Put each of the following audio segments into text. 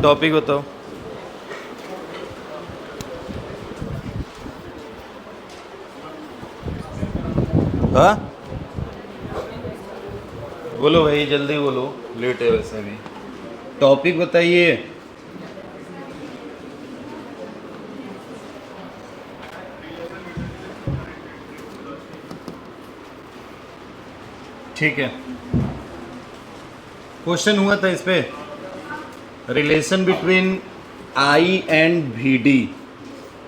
Topic बताओ। हाँ बोलो भाई, जल्दी बोलो, लेट है वैसे भी। टॉपिक बताइए। ठीक है, क्वेश्चन हुआ था इस पे, relation between I and V D.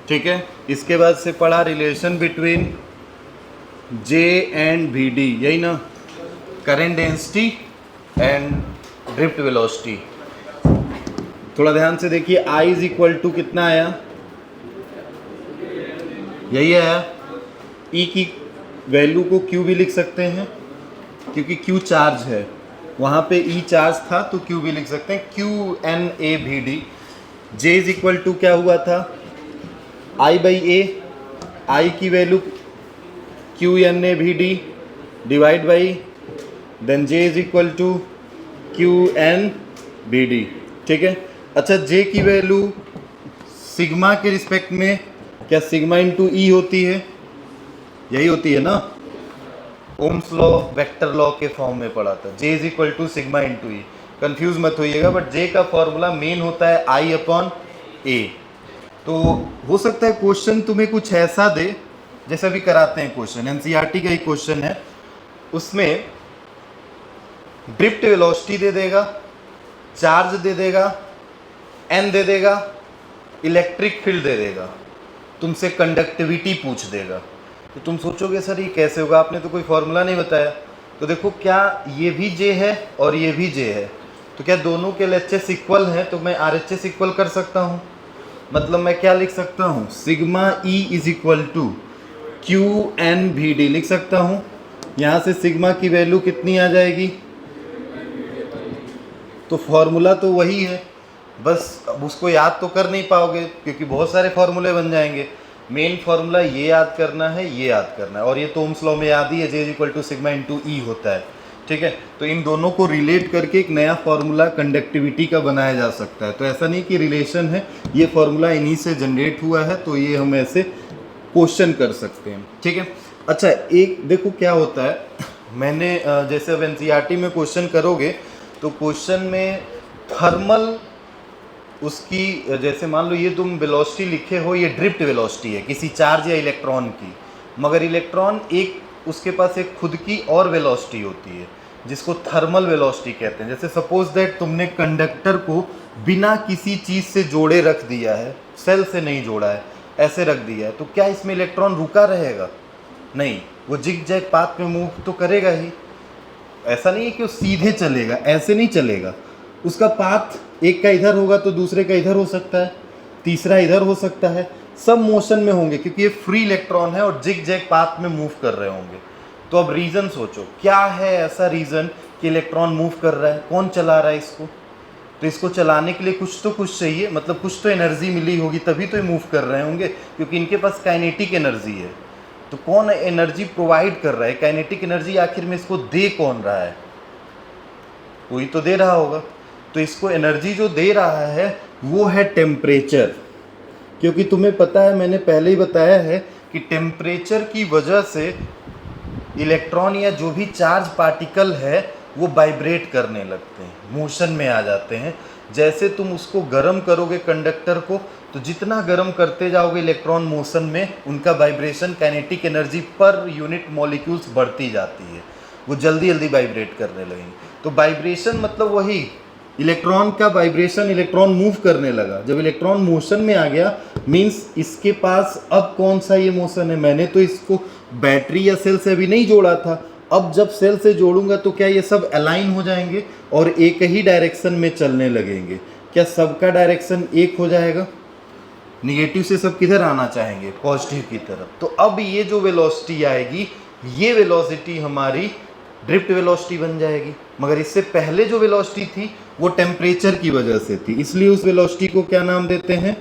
ठीक है, इसके बाद से पढ़ा relation between J and V D, यही ना, current density and drift velocity. थोड़ा ध्यान से देखिए, I इज इक्वल टू कितना आया, यही आया। E की वैल्यू को Q भी लिख सकते हैं क्योंकि Q चार्ज है, वहाँ पे E चार्ज था तो Q भी लिख सकते हैं, QNAVD। J is equal to क्या हुआ था, I बाई ए, I की value QNAVD divide by then J is equal to QNBD। ठीक है, अच्छा J की वैल्यू सिग्मा के रिस्पेक्ट में क्या सिग्मा इंटू ई होती है, यही होती है ना, ओम्स लॉ वेक्टर लॉ के फॉर्म में पढ़ा था, J is equal to sigma into E. Confuse मत होइएगा, बट J का फॉर्मूला मेन होता है I अपॉन ए। तो हो सकता है क्वेश्चन तुम्हें कुछ ऐसा दे, जैसा भी कराते हैं क्वेश्चन, एनसीईआरटी का ही क्वेश्चन है, उसमें ड्रिफ्ट वेलोसिटी दे देगा, चार्ज दे देगा, एन दे देगा, इलेक्ट्रिक फील्ड दे देगा, तुमसे कंडक्टिविटी पूछ देगा। तो तुम सोचोगे सर ये कैसे होगा, आपने तो कोई फॉर्मूला नहीं बताया। तो देखो, क्या ये भी जे है और ये भी जे है, तो क्या दोनों के LHS इक्वल हैं, तो मैं RHS इक्वल कर सकता हूँ। मतलब मैं क्या लिख सकता हूँ, sigma E is equal to QNVD लिख सकता हूँ। यहाँ से सिग्मा की वैल्यू कितनी आ जाएगी, तो फॉर्मूला तो वही है, बस अब उसको याद तो कर नहीं पाओगे क्योंकि बहुत सारे फॉर्मूले बन जाएंगे। मेन फॉर्मूला ये याद करना है, ये याद करना है, और ये तो ओम्स लॉ में याद ही है, J is equal to sigma into E होता है। ठीक है, तो इन दोनों को रिलेट करके एक नया फॉर्मूला कंडक्टिविटी का बनाया जा सकता है। तो ऐसा नहीं कि रिलेशन है, ये फॉर्मूला इन्हीं से जनरेट हुआ है, तो ये हम ऐसे क्वेश्चन कर सकते हैं। ठीक है, अच्छा एक देखो क्या होता है, मैंने जैसे अब एनसीईआरटी में क्वेश्चन करोगे तो क्वेश्चन में थर्मल उसकी, जैसे मान लो ये तुम वेलोसिटी लिखे हो, ये ड्रिफ्ट वेलोसिटी है किसी चार्ज या इलेक्ट्रॉन की, मगर इलेक्ट्रॉन एक उसके पास एक खुद की और वेलोसिटी होती है जिसको थर्मल वेलोसिटी कहते हैं। जैसे सपोज दैट तुमने कंडक्टर को बिना किसी चीज़ से जोड़े रख दिया है, सेल से नहीं जोड़ा है, ऐसे रख दिया है, तो क्या इसमें इलेक्ट्रॉन रुका रहेगा? नहीं, वो जिग जैग पाथ में मूव तो करेगा ही। ऐसा नहीं है कि वो सीधे चलेगा, ऐसे नहीं चलेगा, उसका पाथ एक का इधर होगा तो दूसरे का इधर हो सकता है, तीसरा इधर हो सकता है, सब मोशन में होंगे क्योंकि ये फ्री इलेक्ट्रॉन है और जिग जैग पाथ में मूव कर रहे होंगे। तो अब रीज़न सोचो, क्या है ऐसा रीज़न कि इलेक्ट्रॉन मूव कर रहा है, कौन चला रहा है इसको? तो इसको चलाने के लिए कुछ तो कुछ चाहिए, मतलब कुछ तो एनर्जी मिली होगी, तभी तो ये मूव कर रहे होंगे, क्योंकि इनके पास काइनेटिक एनर्जी है। तो कौन एनर्जी प्रोवाइड कर रहा है, काइनेटिक एनर्जी आखिर में इसको दे कौन रहा है? कोई तो दे रहा होगा। तो इसको एनर्जी जो दे रहा है वो है टेम्परेचर, क्योंकि तुम्हें पता है, मैंने पहले ही बताया है कि टेम्परेचर की वजह से इलेक्ट्रॉन या जो भी चार्ज पार्टिकल है वो वाइब्रेट करने लगते हैं, मोशन में आ जाते हैं। जैसे तुम उसको गर्म करोगे कंडक्टर को, तो जितना गर्म करते जाओगे इलेक्ट्रॉन मोशन में, उनका vibration kinetic energy per unit molecules बढ़ती जाती है, वो जल्दी जल्दी वाइब्रेट करने लगेंगे। तो वाइब्रेशन मतलब वही इलेक्ट्रॉन का वाइब्रेशन, इलेक्ट्रॉन मूव करने लगा। जब इलेक्ट्रॉन मोशन में आ गया मीन्स इसके पास अब कौन सा ये मोशन है, मैंने तो इसको बैटरी या सेल से अभी नहीं जोड़ा था, अब जब सेल से जोड़ूंगा तो क्या ये सब अलाइन हो जाएंगे और एक ही डायरेक्शन में चलने लगेंगे। क्या सबका डायरेक्शन एक हो जाएगा? निगेटिव से सब किधर आना चाहेंगे, पॉजिटिव की तरफ। तो अब ये जो वेलोसिटी आएगी, ये वेलोसिटी हमारी ड्रिफ्ट वेलोसिटी बन जाएगी। मगर इससे पहले जो वेलोसिटी थी वो टेम्परेचर की वजह से थी, इसलिए उस वेलोसिटी को क्या नाम देते हैं,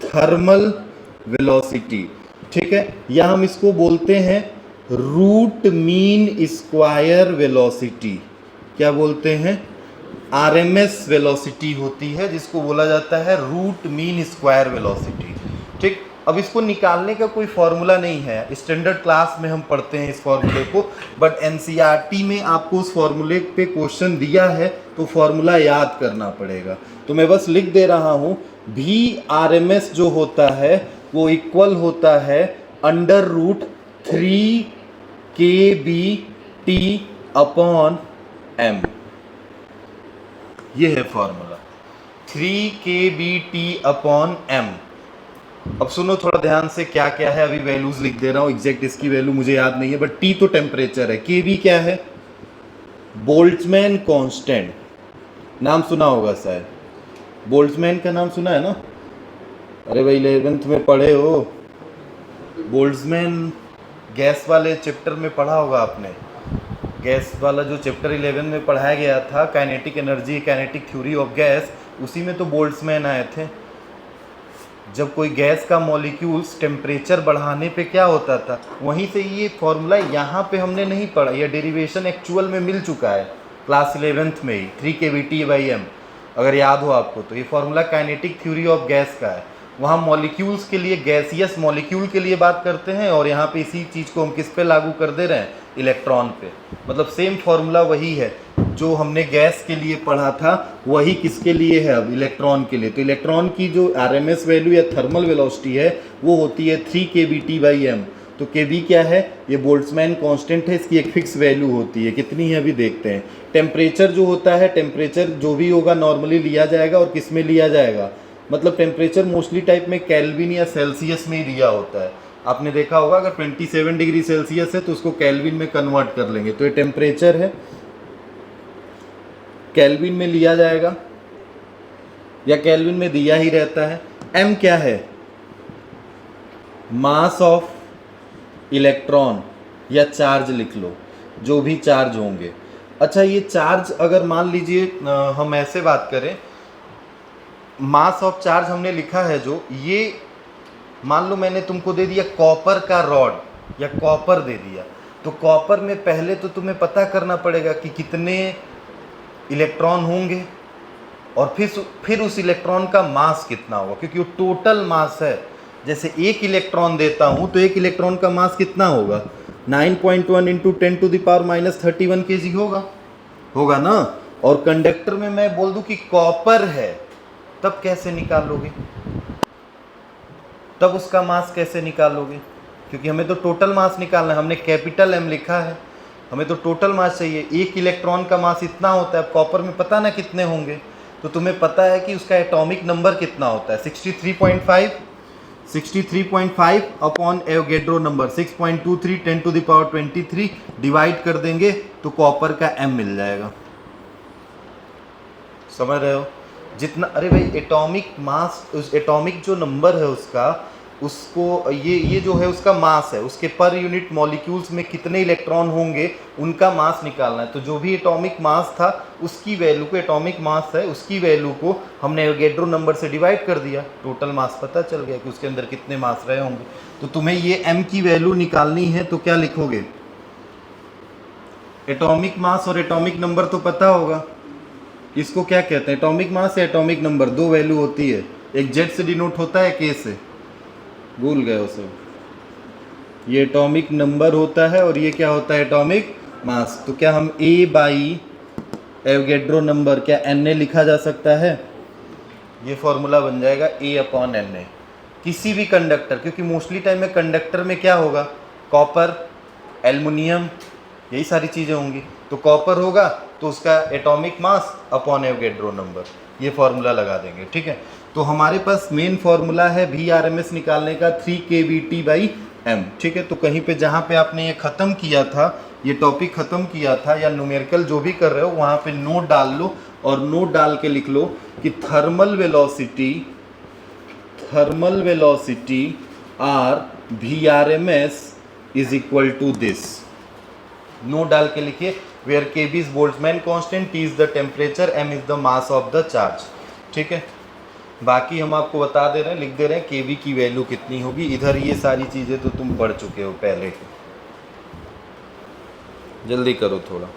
थर्मल वेलोसिटी। ठीक है, या हम इसको बोलते हैं रूट मीन स्क्वायर वेलोसिटी। क्या बोलते हैं? आरएमएस वेलोसिटी होती है जिसको बोला जाता है रूट मीन स्क्वायर वेलोसिटी। ठीक, अब इसको निकालने का कोई फॉर्मूला नहीं है, स्टैंडर्ड क्लास में हम पढ़ते हैं इस फॉर्मूले को, बट एनसीईआरटी में आपको उस फॉर्मूले पे क्वेश्चन दिया है तो फॉर्मूला याद करना पड़ेगा। तो मैं बस लिख दे रहा हूँ, भी आरएमएस जो होता है वो इक्वल होता है under root 3 kBT upon m। ये है फॉर्मूला 3 kBT अपॉन m। अब सुनो थोड़ा ध्यान से क्या क्या है, अभी वैल्यूज लिख दे रहा हूँ, एग्जैक्ट इसकी वैल्यू मुझे याद नहीं है, बट T तो टेम्परेचर है, KB क्या है, बोल्ट्जमैन कांस्टेंट, नाम सुना होगा शायद, बोल्ट्जमैन का नाम सुना है ना, अरे भाई 11th में पढ़े हो, बोल्ट्जमैन गैस वाले चैप्टर में पढ़ा होगा आपने, गैस वाला जो चैप्टर 11 में पढ़ाया गया था, kinetic energy, kinetic theory of gas, उसी में तो बोल्ट्जमैन आए थे। जब कोई गैस का मॉलिक्यूल्स टेम्परेचर बढ़ाने पे क्या होता था, वहीं से ये फॉर्मूला यहाँ पे हमने नहीं पढ़ा, ये डेरिवेशन एक्चुअल में मिल चुका है क्लास 11th में ही, 3 kBT/m, अगर याद हो आपको तो। ये formula kinetic theory of gas का है, वहाँ मॉलिक्यूल्स के लिए, गैसियस मॉलिक्यूल के लिए बात करते हैं, और यहाँ पे इसी चीज़ को हम किस पे लागू कर दे रहे हैं, इलेक्ट्रॉन पे। मतलब सेम फॉर्मूला वही है जो हमने गैस के लिए पढ़ा था, वही किसके लिए है अब, इलेक्ट्रॉन के लिए। तो इलेक्ट्रॉन की जो आरएमएस वैल्यू या थर्मल वेलोसिटी है वो होती है 3 kBT/m। तो केबी क्या है, ये बोल्ट्जमैन कांस्टेंट है, इसकी एक फिक्स वैल्यू होती है, कितनी है अभी देखते हैं। टेम्परेचर जो होता है, टेम्परेचर जो भी होगा नॉर्मली लिया जाएगा, और किस में लिया जाएगा, मतलब टेम्परेचर मोस्टली टाइप में केल्विन या सेल्सियस में ही दिया होता है। आपने देखा होगा अगर 27 डिग्री सेल्सियस है तो उसको केल्विन में कन्वर्ट कर लेंगे, तो ये टेम्परेचर है, केल्विन में लिया जाएगा या केल्विन में दिया ही रहता है। m क्या है, मास ऑफ इलेक्ट्रॉन या चार्ज लिख लो, जो भी चार्ज होंगे। अच्छा, ये चार्ज अगर मान लीजिए हम ऐसे बात करें, मास ऑफ चार्ज हमने लिखा है जो, ये मान लो मैंने तुमको दे दिया कॉपर का रॉड या कॉपर दे दिया, तो कॉपर में पहले तो तुम्हें पता करना पड़ेगा कि कितने इलेक्ट्रॉन होंगे, और फिर उस इलेक्ट्रॉन का मास कितना होगा, क्योंकि वो टोटल मास है। जैसे एक इलेक्ट्रॉन देता हूँ तो एक इलेक्ट्रॉन का मास कितना होगा, 9.1 इंटू 10⁻³ kg होगा ना। और कंडक्टर में मैं बोल दूं कि कॉपर है, तब कैसे निकालोगे, तब उसका मास कैसे निकालोगे, क्योंकि हमें तो टोटल मास निकालना है, हमने कैपिटल M लिखा है, हमें तो टोटल मास चाहिए। एक इलेक्ट्रॉन का मास इतना होता है, अब कॉपर में पता ना कितने होंगे, तो तुम्हें पता है कि उसका एटॉमिक नंबर कितना होता है, 63.5 अपॉन एवोगेड्रो नंबर 6.23 10⁻23 डिवाइड कर देंगे तो कॉपर का M मिल जाएगा। समझ रहे हो जितना, अरे भाई एटॉमिक मास, उस एटॉमिक जो नंबर है उसका, उसको ये जो है उसका मास है, उसके पर यूनिट मॉलिक्यूल्स में कितने इलेक्ट्रॉन होंगे उनका मास निकालना है। तो जो भी एटॉमिक मास था उसकी वैल्यू को, एटॉमिक मास है उसकी वैल्यू को हमने एवोगेड्रो नंबर से डिवाइड कर दिया, टोटल मास पता चल गया कि उसके अंदर कितने मास रहे होंगे। तो तुम्हें ये M की वैल्यू निकालनी है तो क्या लिखोगे, एटॉमिक मास और एटॉमिक नंबर तो पता होगा, इसको क्या कहते हैं, एटॉमिक मास या एटॉमिक नंबर, दो वैल्यू होती है, एक Z से डिनोट होता है, K से, भूल गए हो सब। ये एटॉमिक नंबर होता है और ये क्या होता है, एटॉमिक मास। तो क्या हम A/, एवोगेड्रो नंबर, क्या Na लिखा जा सकता है, ये फॉर्मूला बन जाएगा A/Na। किसी भी कंडक्टर, क्योंकि मोस्टली टाइम में कंडक्टर में क्या होगा, कॉपर, एल्युमिनियम, यही सारी चीज़ें होंगी, तो कॉपर होगा तो उसका atomic mass upon Avogadro number, ये फॉर्मूला लगा देंगे। ठीक है, तो हमारे पास मेन फॉर्मूला है VRMS निकालने का 3 kBT/m। ठीक है, तो कहीं पे जहाँ पे आपने ये ख़त्म किया था, ये टॉपिक ख़त्म किया था, या न्यूमेरिकल जो भी कर रहे हो वहाँ पे नोट डाल लो, और नोट डाल के लिख लो कि thermal velocity or VRMS is equal to this. Note डाल के लिखिए, where Kb is Boltzmann constant, T is the temperature, M is the mass of the charge. ठीक है, बाकी हम आपको बता दे रहे हैं, लिख दे रहे हैं Kb की वैल्यू कितनी होगी। इधर ये सारी चीज़ें तो तुम पढ़ चुके हो पहले, जल्दी करो थोड़ा।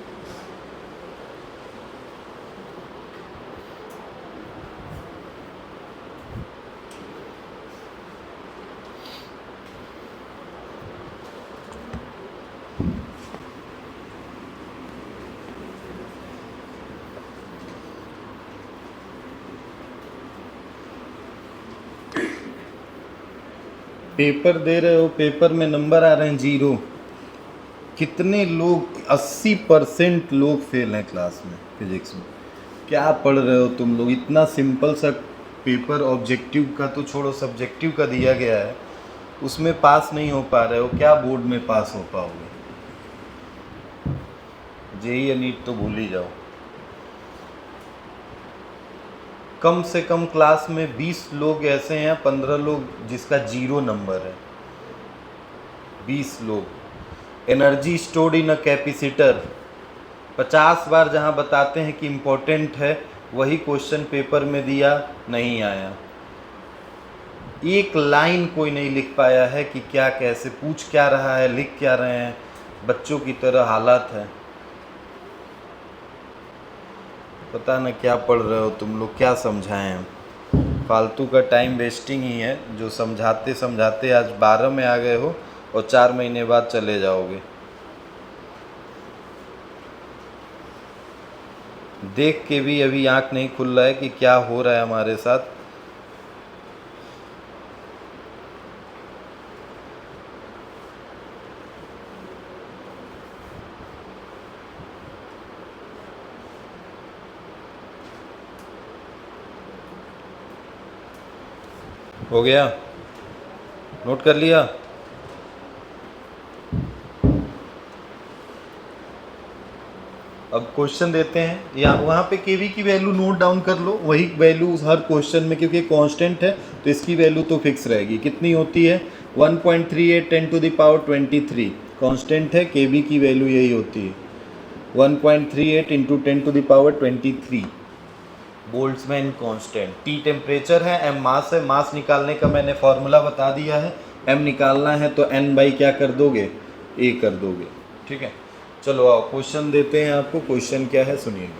पेपर दे रहे हो, पेपर में नंबर आ रहे हैं 0। कितने लोग, 80% लोग फेल हैं क्लास में फिजिक्स में। क्या पढ़ रहे हो तुम लोग? इतना सिंपल सा पेपर, ऑब्जेक्टिव का तो छोड़ो, सब्जेक्टिव का दिया गया है, उसमें पास नहीं हो पा रहे हो, क्या बोर्ड में पास हो पाओगे? जेईई या नीट तो भूल ही जाओ। कम से कम क्लास में 20 लोग ऐसे हैं, 15 लोग जिसका 0 नंबर है। 20 लोग। Energy stored in a capacitor, 50 बार जहां बताते हैं कि इम्पोर्टेंट है, वही क्वेश्चन पेपर में दिया, नहीं आया। एक लाइन कोई नहीं लिख पाया है कि क्या, कैसे, पूछ क्या रहा है, लिख क्या रहे हैं। बच्चों की तरह हालात है। पता न क्या पढ़ रहे हो तुम लोग, क्या समझाएं हम? फालतू का टाइम वेस्टिंग ही है। जो समझाते समझाते आज 12 में आ गए हो और 4 महीने बाद चले जाओगे। देख के भी अभी आंख नहीं खुल रहा है कि क्या हो रहा है हमारे साथ। हो गया? नोट कर लिया? अब क्वेश्चन देते हैं, या वहाँ पे केवी की वैल्यू नोट डाउन कर लो, वही वैल्यू हर क्वेश्चन में, क्योंकि कांस्टेंट है तो इसकी वैल्यू तो फिक्स रहेगी। कितनी होती है? 1.38 10⁻23 कांस्टेंट है, केवी की वैल्यू यही होती है 1.38 × 10⁻23 बोल्ट्जमैन कांस्टेंट। टी टेम्परेचर है, एम मास है। मास निकालने का मैंने फॉर्मूला बता दिया है। एम निकालना है तो एन बाई क्या कर दोगे? ए कर दोगे। ठीक है, चलो आओ क्वेश्चन देते हैं आपको। क्वेश्चन क्या है सुनिएगा।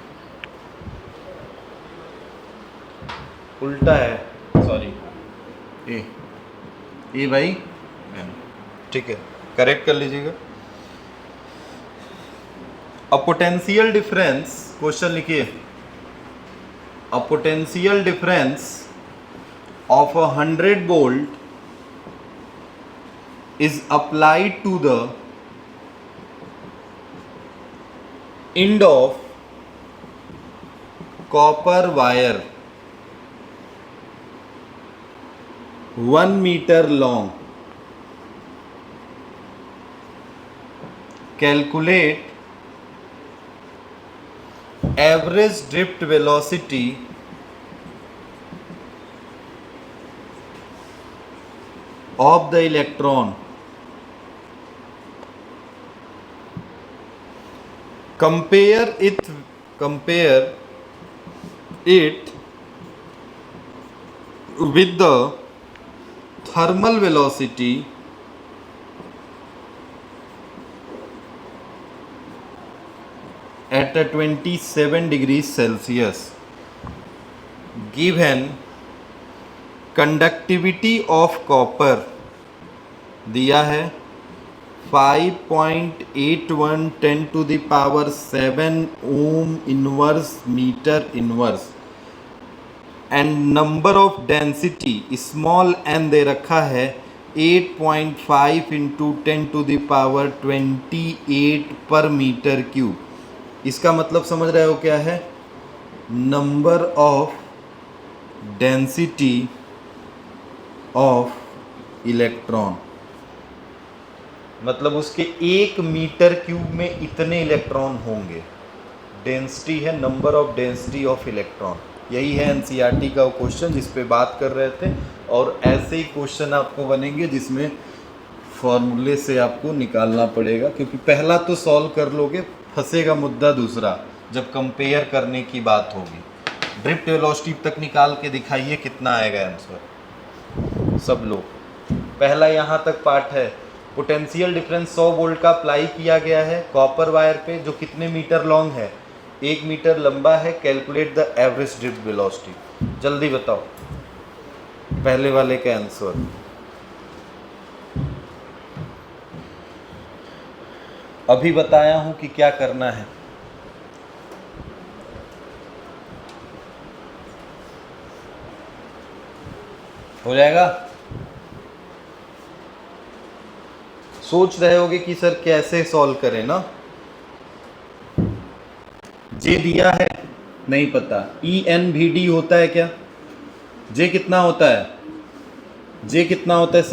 उल्टा है, सॉरी, ए भाई, ठीक है, करेक्ट कर लीजिएगा। अ पोटेंशियल डिफरेंस, क्वेश्चन लिखिए। A potential difference of 100 volt is applied to the end of copper wire 1 meter long. Calculate average drift velocity of the electron. Compare it with the thermal velocity at 27 degrees Celsius. Given conductivity of copper दिया है 5.81 10⁻7 ohm inverse meter inverse, and number of density small n दे रखा है 8.5 × 10⁻28 पर metre cube. इसका मतलब समझ रहे हो क्या है? Number of density of electron, मतलब उसके 1 मीटर क्यूब में इतने इलेक्ट्रॉन होंगे। डेंसिटी है number of density of electron. यही है एनसीईआरटी का क्वेश्चन जिस पे बात कर रहे थे। और ऐसे ही क्वेश्चन आपको बनेंगे जिसमें फॉर्मूले से आपको निकालना पड़ेगा, क्योंकि पहला तो सॉल्व कर लोगे, फंसेगा मुद्दा दूसरा जब कंपेयर करने की बात होगी। ड्रिफ्ट वेलोसिटी तक निकाल के दिखाइए कितना आएगा आंसर सब लोग। पहला यहाँ तक पार्ट है। पोटेंशियल डिफरेंस 100 वोल्ट का अप्लाई किया गया है कॉपर वायर पे, जो कितने मीटर लॉन्ग है? 1 मीटर लंबा है। Calculate the average drift velocity. जल्दी बताओ पहले वाले का आंसर। अभी बताया हूं कि क्या करना है। हो जाएगा? सोच रहे होगे कि सर कैसे सॉल्व करें ना। जे दिया है, नहीं पता, ई एन भी डी होता है क्या? जे कितना होता है? जे कितना होता है?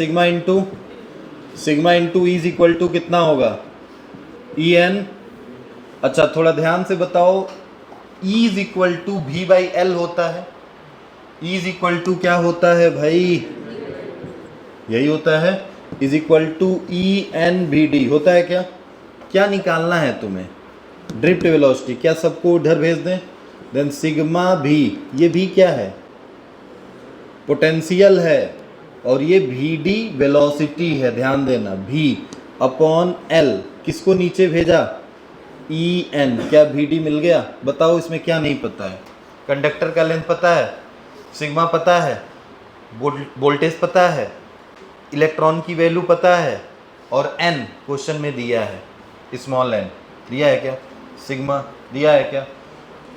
Sigma into is equal to कितना होगा? E N. अच्छा थोड़ा ध्यान से बताओ, E is equal to V by L होता है। ई इज इक्वल टू क्या होता है भाई? यही होता है, is equal to E N V D होता है क्या? क्या निकालना है तुम्हें? Drift velocity. क्या सबको उधर भेज दें? देन सिग्मा भी, ये भी क्या है? पोटेंशियल है, और ये भी डी वेलोसिटी है, ध्यान देना, भी अपॉन एल। किसको नीचे भेजा? E N. क्या भी डी मिल गया? बताओ इसमें क्या नहीं पता है? कंडक्टर का लेंथ पता है, सिग्मा पता है, वोल्टेज पता है, इलेक्ट्रॉन की वैल्यू पता है, और एन क्वेश्चन में दिया है, स्मॉल एन दिया है क्या? सिग्मा दिया है क्या?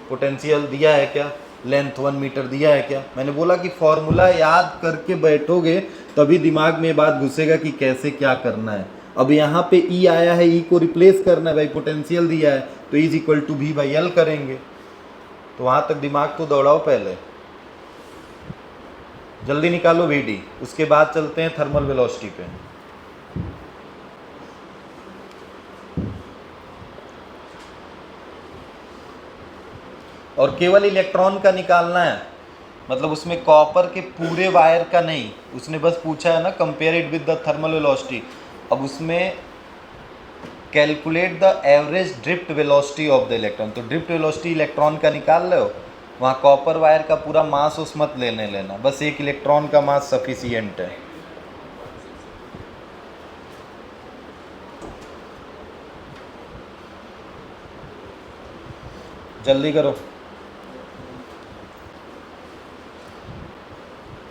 पोटेंशियल दिया है क्या? लेंथ 1 मीटर दिया है क्या? मैंने बोला कि फॉर्मूला याद करके बैठोगे तभी दिमाग में बात घुसेगा कि कैसे क्या करना है। अब यहाँ पे ई आया है, ई को रिप्लेस करना है भाई, पोटेंशियल दिया है तो is equal to V by L करेंगे। तो वहाँ तक दिमाग तो दौड़ाओ, पहले जल्दी निकालो वी डी, उसके बाद चलते हैं थर्मल वेलोसिटी पे। और केवल इलेक्ट्रॉन का निकालना है, मतलब उसमें कॉपर के पूरे वायर का नहीं, उसने बस पूछा है ना compare it with the thermal velocity. अब उसमें calculate the average drift velocity of the electron, तो ड्रिफ्ट वेलोसिटी इलेक्ट्रॉन का निकाल रहे हो, वहाँ कॉपर वायर का पूरा मास उस मत लेना, बस एक इलेक्ट्रॉन का मास सफिशियंट है। जल्दी करो,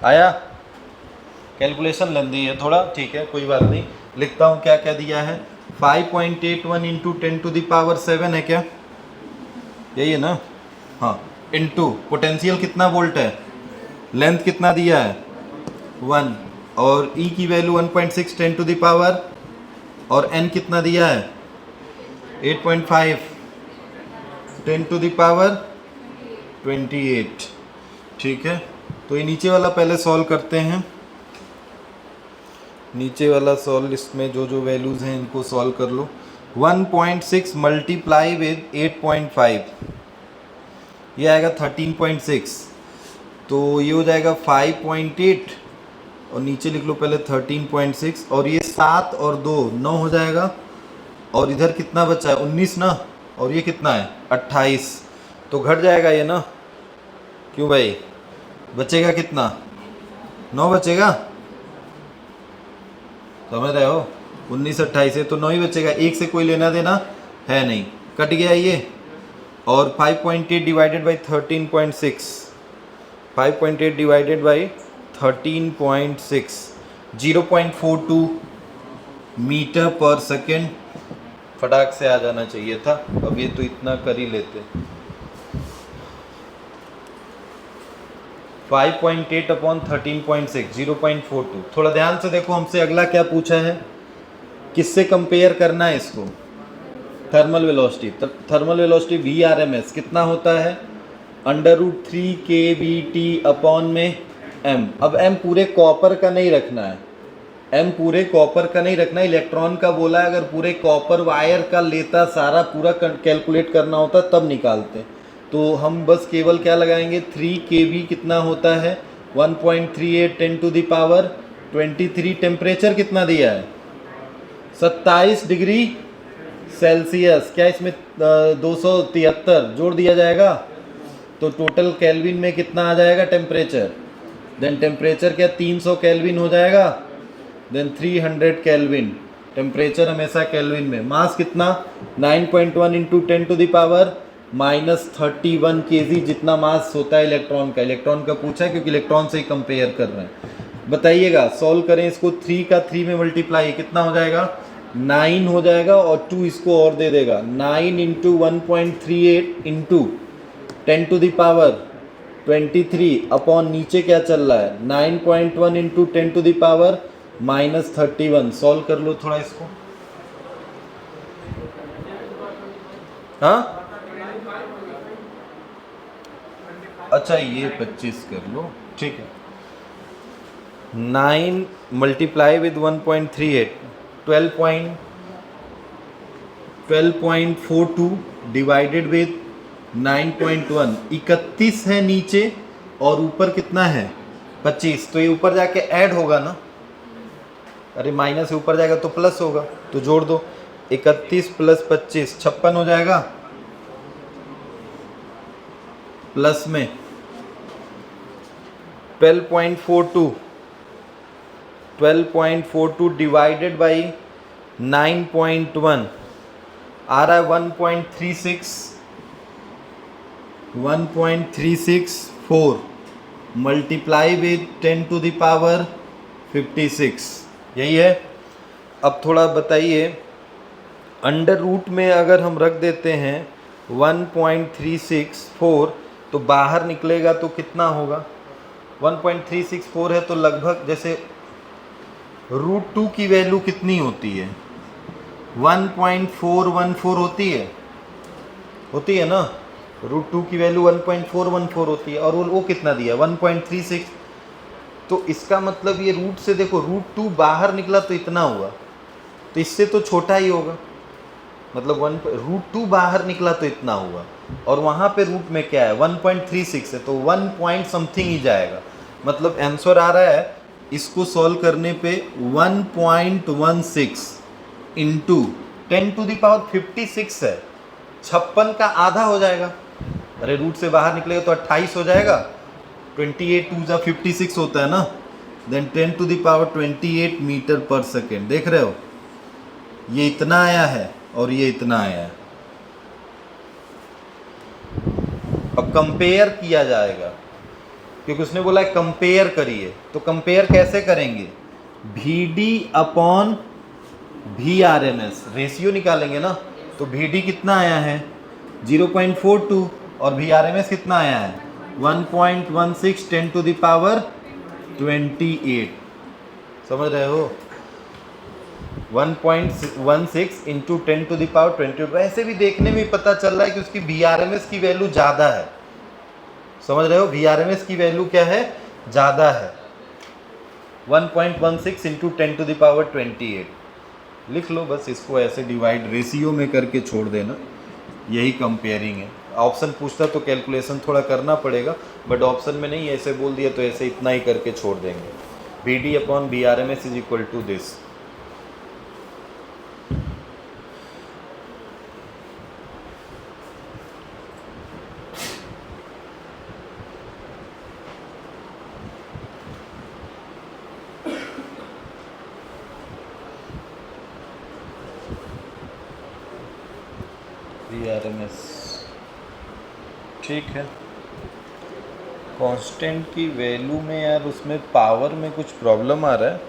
आया? कैलकुलेशन लेंदी है थोड़ा, ठीक है कोई बात नहीं, लिखता हूँ क्या क्या दिया है। 5.81 इंटू 10⁻7 है क्या? यही है ना? हाँ, इंटू पोटेंशियल कितना वोल्ट है, लेंथ कितना दिया है 1, और ई की वैल्यू 1.6 10⁻, और एन कितना दिया है 8.5 10⁻28। ठीक है, तो ये नीचे वाला पहले सॉल्व करते हैं। नीचे वाला सॉल्व, इसमें जो जो वैल्यूज़ हैं इनको सॉल्व कर लो। 1.6 मल्टीप्लाई विद 8.5, ये आएगा 13.6, तो ये हो जाएगा 5.8, और नीचे लिख लो पहले 13.6, और ये 7 और 2 9 हो जाएगा, और इधर कितना बचा है 19 ना, और ये कितना है 28, तो घट जाएगा ये ना। क्यों भाई? बचेगा कितना? 9 बचेगा, समझ रहे हो? 19 28 है तो 9 ही बचेगा, एक से कोई लेना देना है नहीं, कट गया ये। और 5.8 divided by 13.6, 5.8 divided by 13.6, 0.42 metre पर सेकेंड। फटाक से आ जाना चाहिए था, अब ये तो इतना कर ही लेते। 5.8 अपॉन 13.6, 0.42। थोड़ा ध्यान से देखो, हमसे अगला क्या पूछा है, किससे कंपेयर करना है इसको? Thermal velocity. Thermal velocity V R M S कितना होता है? √3 kVT अपॉन में m। अब m पूरे कॉपर का नहीं रखना है, m पूरे कॉपर का नहीं रखना है, इलेक्ट्रॉन का बोला है। अगर पूरे कॉपर वायर का लेता, सारा पूरा कैलकुलेट करना होता तब निकालते, तो हम बस केवल क्या लगाएंगे, 3 kV कितना होता है 1.38 10⁻23। टेम्परेचर कितना दिया है 27 डिग्री सेल्सियस। क्या इसमें 273 जोड़ दिया जाएगा, तो टोटल केल्विन में कितना आ जाएगा टेम्परेचर? देन टेम्परेचर क्या 300 केल्विन हो जाएगा, देन 300 केल्विन। टेम्परेचर हमेशा केल्विन में। मास कितना 9.1 इंटू 10⁻31 kg जितना मास होता है इलेक्ट्रॉन का। इलेक्ट्रॉन का पूछा है क्योंकि इलेक्ट्रॉन से ही कंपेयर कर रहे हैं। बताइएगा, सॉल्व करें इसको, 3 का 3 में मल्टीप्लाई कितना हो जाएगा 9 हो जाएगा, और 2 इसको और दे देगा। 9 इंटू 1.38 इंटू 10⁻23 अपॉन नीचे क्या चल रहा है 9.1 इंटू 10⁻³ -31। सॉल्व कर लो थोड़ा इसको। हाँ अच्छा ये 25 कर लो, ठीक है। 9 मल्टीप्लाई विद 1.38 12.42 डिवाइडेड विद 9.1 31 है नीचे और ऊपर कितना है 25, तो ये ऊपर जाके ऐड होगा ना, अरे माइनस से ऊपर जाएगा तो प्लस होगा, तो जोड़ दो 31 प्लस 25 56 हो जाएगा, प्लस में 12.42 डिवाइडेड बाई 9.1 आ रहा है 1.364 multiply with 10 to the power 56, यही है। अब थोड़ा बताइए, अंडर रूट में अगर हम रख देते हैं 1.364 तो बाहर निकलेगा तो कितना होगा, 1.364 है तो लगभग जैसे √2 की वैल्यू कितनी होती है 1.414 होती है ना, √2 की वैल्यू 1.414 होती है और वो कितना दिया 1.36, तो इसका मतलब ये रूट से देखो √2 बाहर निकला तो इतना हुआ, तो इससे तो छोटा ही होगा, मतलब √2 बाहर निकला तो इतना हुआ और वहाँ पे रूट में क्या है 1.36 है तो 1 पॉइंट समथिंग ही जाएगा, मतलब आंसर आ रहा है इसको सॉल्व करने पे 1.16 इंटू 10 टू द पावर 56 है, 56 का आधा हो जाएगा, अरे रूट से बाहर निकलेगा तो 28 हो जाएगा, 28 2 56 होता है ना, then 10 to the power 28 metre पर सेकेंड, देख रहे हो ये इतना आया है और ये इतना आया है। अब कंपेयर किया जाएगा क्योंकि उसने बोला है कंपेयर करिए, तो कंपेयर कैसे करेंगे, VD अपॉन VRMS रेशियो निकालेंगे ना, तो VD कितना आया है 0.42 और VRMS कितना आया है 1.16 10 टू द पावर 28, समझ रहे हो 1.16 इंटू 10 टू द पावर 28, वैसे भी देखने में पता चल रहा है कि उसकी VRMS की वैल्यू ज़्यादा है, समझ रहे हो VRMS की वैल्यू क्या है ज़्यादा है 1.16 इंटू 10 टू द पावर 28, लिख लो बस इसको ऐसे डिवाइड रेशियो में करके छोड़ देना, यही कंपेयरिंग है। ऑप्शन पूछता तो कैलकुलेशन थोड़ा करना पड़ेगा, बट ऑप्शन में नहीं ऐसे बोल दिया तो ऐसे इतना ही करके छोड़ देंगे, VD upon VRMS is equal to this. VRMS ठीक है, कांस्टेंट की वैल्यू में यार उसमें पावर में कुछ प्रॉब्लम आ रहा है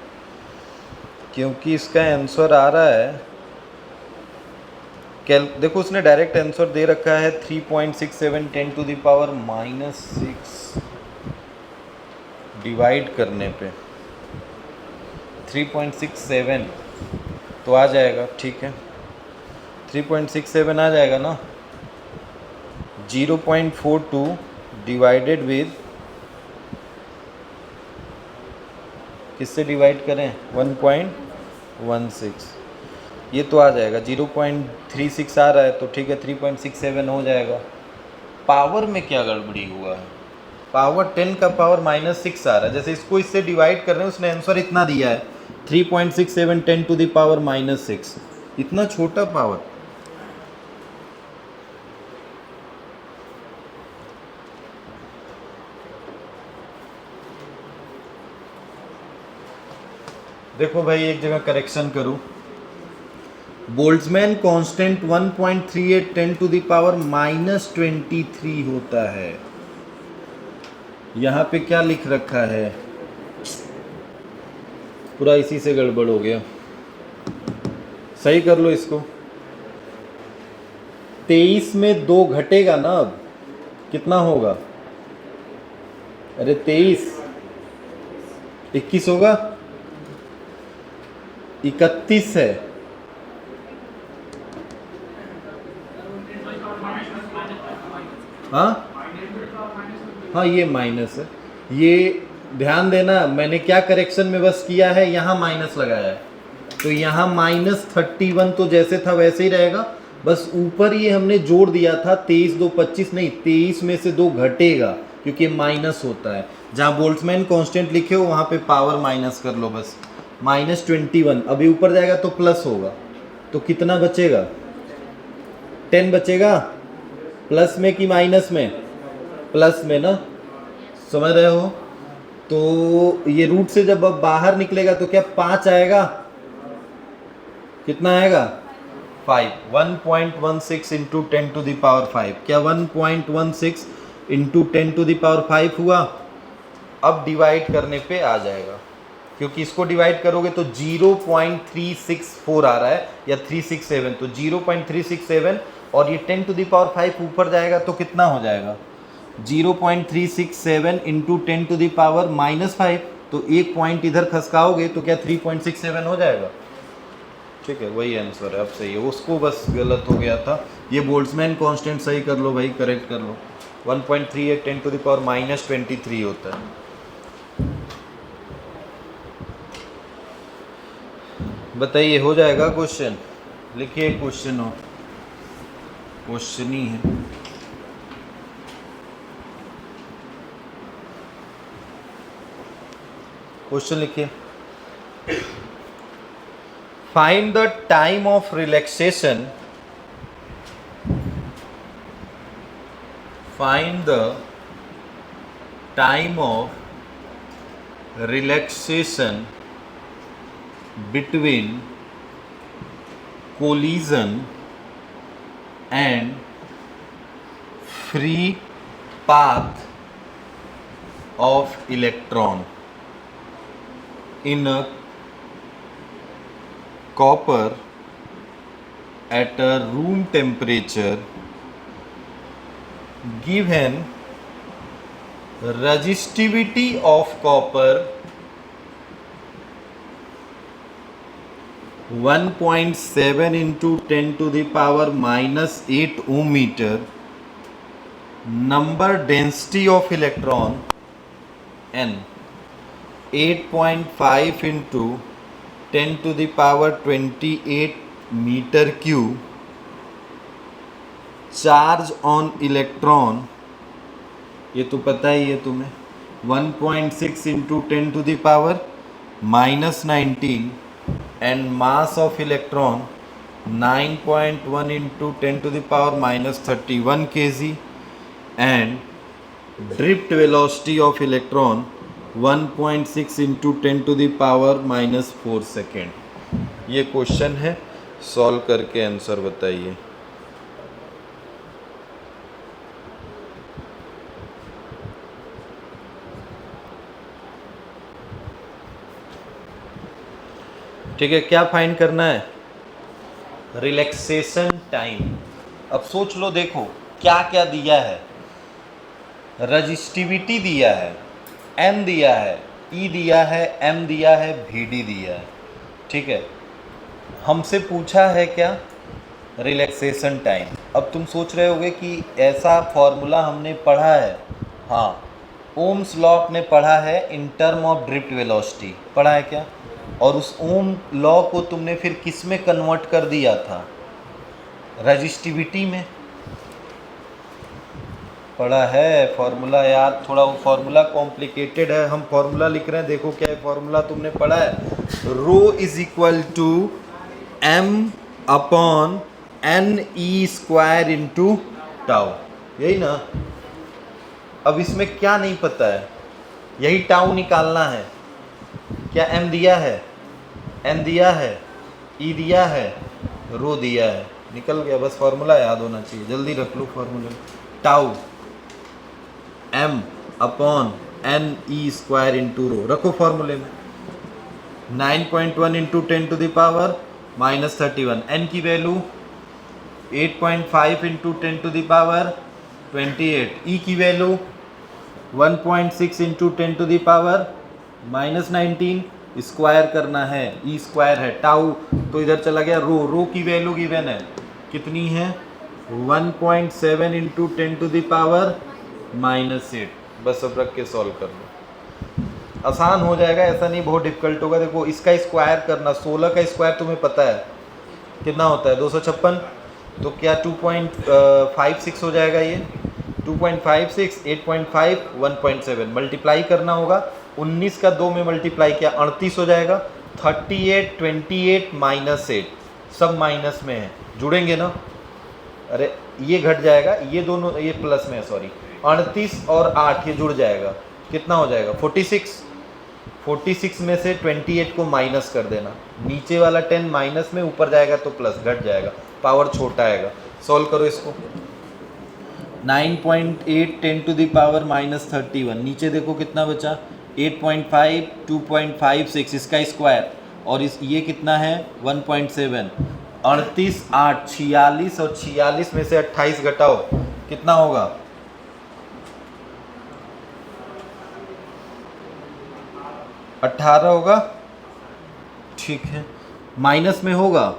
क्योंकि इसका आंसर आ रहा है देखो उसने डायरेक्ट आंसर दे रखा है 3.67 10 टू द पावर -6 डिवाइड करने पे 3.67 तो आ जाएगा, ठीक है 3.67 आ जाएगा ना, 0.42 डिवाइडेड विद किससे डिवाइड करें 1.16, ये तो आ जाएगा 0.36 आ रहा है तो ठीक है 3.67 हो जाएगा। पावर में क्या गड़बड़ी हुआ है, पावर 10 का पावर -6 आ रहा है, जैसे इसको इससे डिवाइड कर रहे हैं उसने आंसर इतना दिया है 3.67 10 टू द पावर -6, इतना छोटा पावर। देखो भाई एक जगह करेक्शन करूं, Boltzmann constant 1.38 10 to the power -23 होता है, यहाँ पे क्या लिख रखा है, पूरा इसी से गड़बड़ हो गया, सही कर लो इसको। 23 में 2 घटेगा ना, अब कितना होगा, अरे 23 21 होगा, 31 है। हाँ हाँ, ये माइनस है। ये ध्यान देना, मैंने क्या करेक्शन में बस किया है, यहाँ माइनस लगाया है, तो यहाँ -31 तो जैसे था वैसे ही रहेगा, बस ऊपर ये हमने जोड़ दिया था 23 2 25, नहीं 23 में से 2 घटेगा क्योंकि माइनस होता है। जहाँ बोल्ट्जमैन कांस्टेंट लिखे हो वहाँ पे पावर माइनस कर लो बस। -21 अभी ऊपर जाएगा तो प्लस होगा, तो कितना बचेगा? 10 बचेगा। प्लस में कि माइनस में? प्लस में ना, समझ रहे हो? तो ये रूट से जब अब बाहर निकलेगा तो क्या 5 आएगा? कितना आएगा? 5। 1.16 इंटू 10 टू द पावर 5, क्या 1.16 इंटू 10 टू द पावर 5 हुआ? अब डिवाइड करने पे आ जाएगा, क्योंकि इसको डिवाइड करोगे तो 0.364 आ रहा है या 367, तो 0.367 और ये 10 टू द पावर 5 ऊपर जाएगा तो कितना हो जाएगा? 0.367 इंटू 10 टू द पावर -5, तो एक पॉइंट इधर खसकाओगे तो क्या 3.67 हो जाएगा? ठीक है, वही आंसर है। अब सही है, उसको बस गलत हो गया था। ये बोल्ट्जमैन कांस्टेंट सही कर लो भाई, करेक्ट कर लो। 1.38 10 टू द पावर -23 होता है। बताइए, हो जाएगा क्वेश्चन? लिखिए क्वेश्चन हो, क्वेश्चन ही है। क्वेश्चन लिखिए। Find the time of relaxation, find the time of relaxation between collision and free path of electron in a copper at a room temperature given resistivity of copper 1.7 into 10 to the power -8 ohm meter, number density of electron n 8.5 into 10 to the power 28 meter cube, charge on electron, ये तो पता ही है तुम्हें, 1.6 into 10 to the power -19, and mass of electron 9.1 into 10 to the power -31 kg, and drift velocity of electron 1.6 into 10 to the power -4 second. ये question है, solve करके answer बताइए। ठीक है, क्या फाइंड करना है? Relaxation time. अब सोच लो, देखो क्या क्या दिया है। रजिस्टिविटी दिया है, एन दिया है, ई दिया है, एम दिया है, वीडी दिया है। ठीक है, हमसे पूछा है क्या? Relaxation time. अब तुम सोच रहे होगे कि ऐसा फॉर्मूला हमने पढ़ा है। हाँ, ओम्स लॉ ने पढ़ा है in term of drift velocity, पढ़ा है क्या? और उस ओम लॉ को तुमने फिर किस में कन्वर्ट कर दिया था? रजिस्टिविटी में। पढ़ा है फॉर्मूला याद? थोड़ा वो फॉर्मूला कॉम्प्लिकेटेड है, हम फॉर्मूला लिख रहे हैं। देखो क्या है फॉर्मूला, तुमने पढ़ा है, rho is equal to m upon n e square into tau, यही ना? अब इसमें क्या नहीं पता है, यही टाउ निकालना है। क्या एम दिया है, एन दिया है, ई दिया है, रो दिया है, निकल गया। बस फॉर्मूला याद होना चाहिए, जल्दी रख लो formula. Tau m upon n e square into rho, रखो फॉर्मूले में। 9.1 into 10 to the power -31, n की value 8.5 into 10 to the power 28, e की value 1.6 into 10 to the power -19, square करना है, ई स्क्वायर है, टाउ तो इधर चला गया रो, रो की वैल्यू गिवन है कितनी है 1.7 इंटू 10⁻⁻⁸। बस अब रख के सॉल्व कर लो, आसान हो जाएगा, ऐसा नहीं बहुत डिफिकल्ट होगा। देखो इसका स्क्वायर करना, 16 का स्क्वायर तुम्हें पता है कितना होता है 256, तो क्या 2.56 हो जाएगा ये 2.56, 8.5, 1.7 मल्टीप्लाई करना होगा, 19 का 2 में मल्टीप्लाई किया 38 हो जाएगा, 38, 28 -8 सब माइनस में है, जुड़ेंगे ना, अरे ये घट जाएगा, ये दोनों ये प्लस में है सॉरी, 38 और 8 ये जुड़ जाएगा, कितना हो जाएगा 46, 46 में से 28 को माइनस कर देना, नीचे वाला 10 माइनस में, ऊपर जाएगा तो प्लस, घट जाएगा, पावर छोटा आएगा। सॉल्व करो इसको, 9.8 10⁻⁻31, नीचे देखो कितना बचा 8.5, 2.56 इसका स्क्वायर, और इस ये कितना है 1.7, 38, 8 46, और 46 में से 28 घटाओ कितना होगा 18 होगा, ठीक है, माइनस में होगा,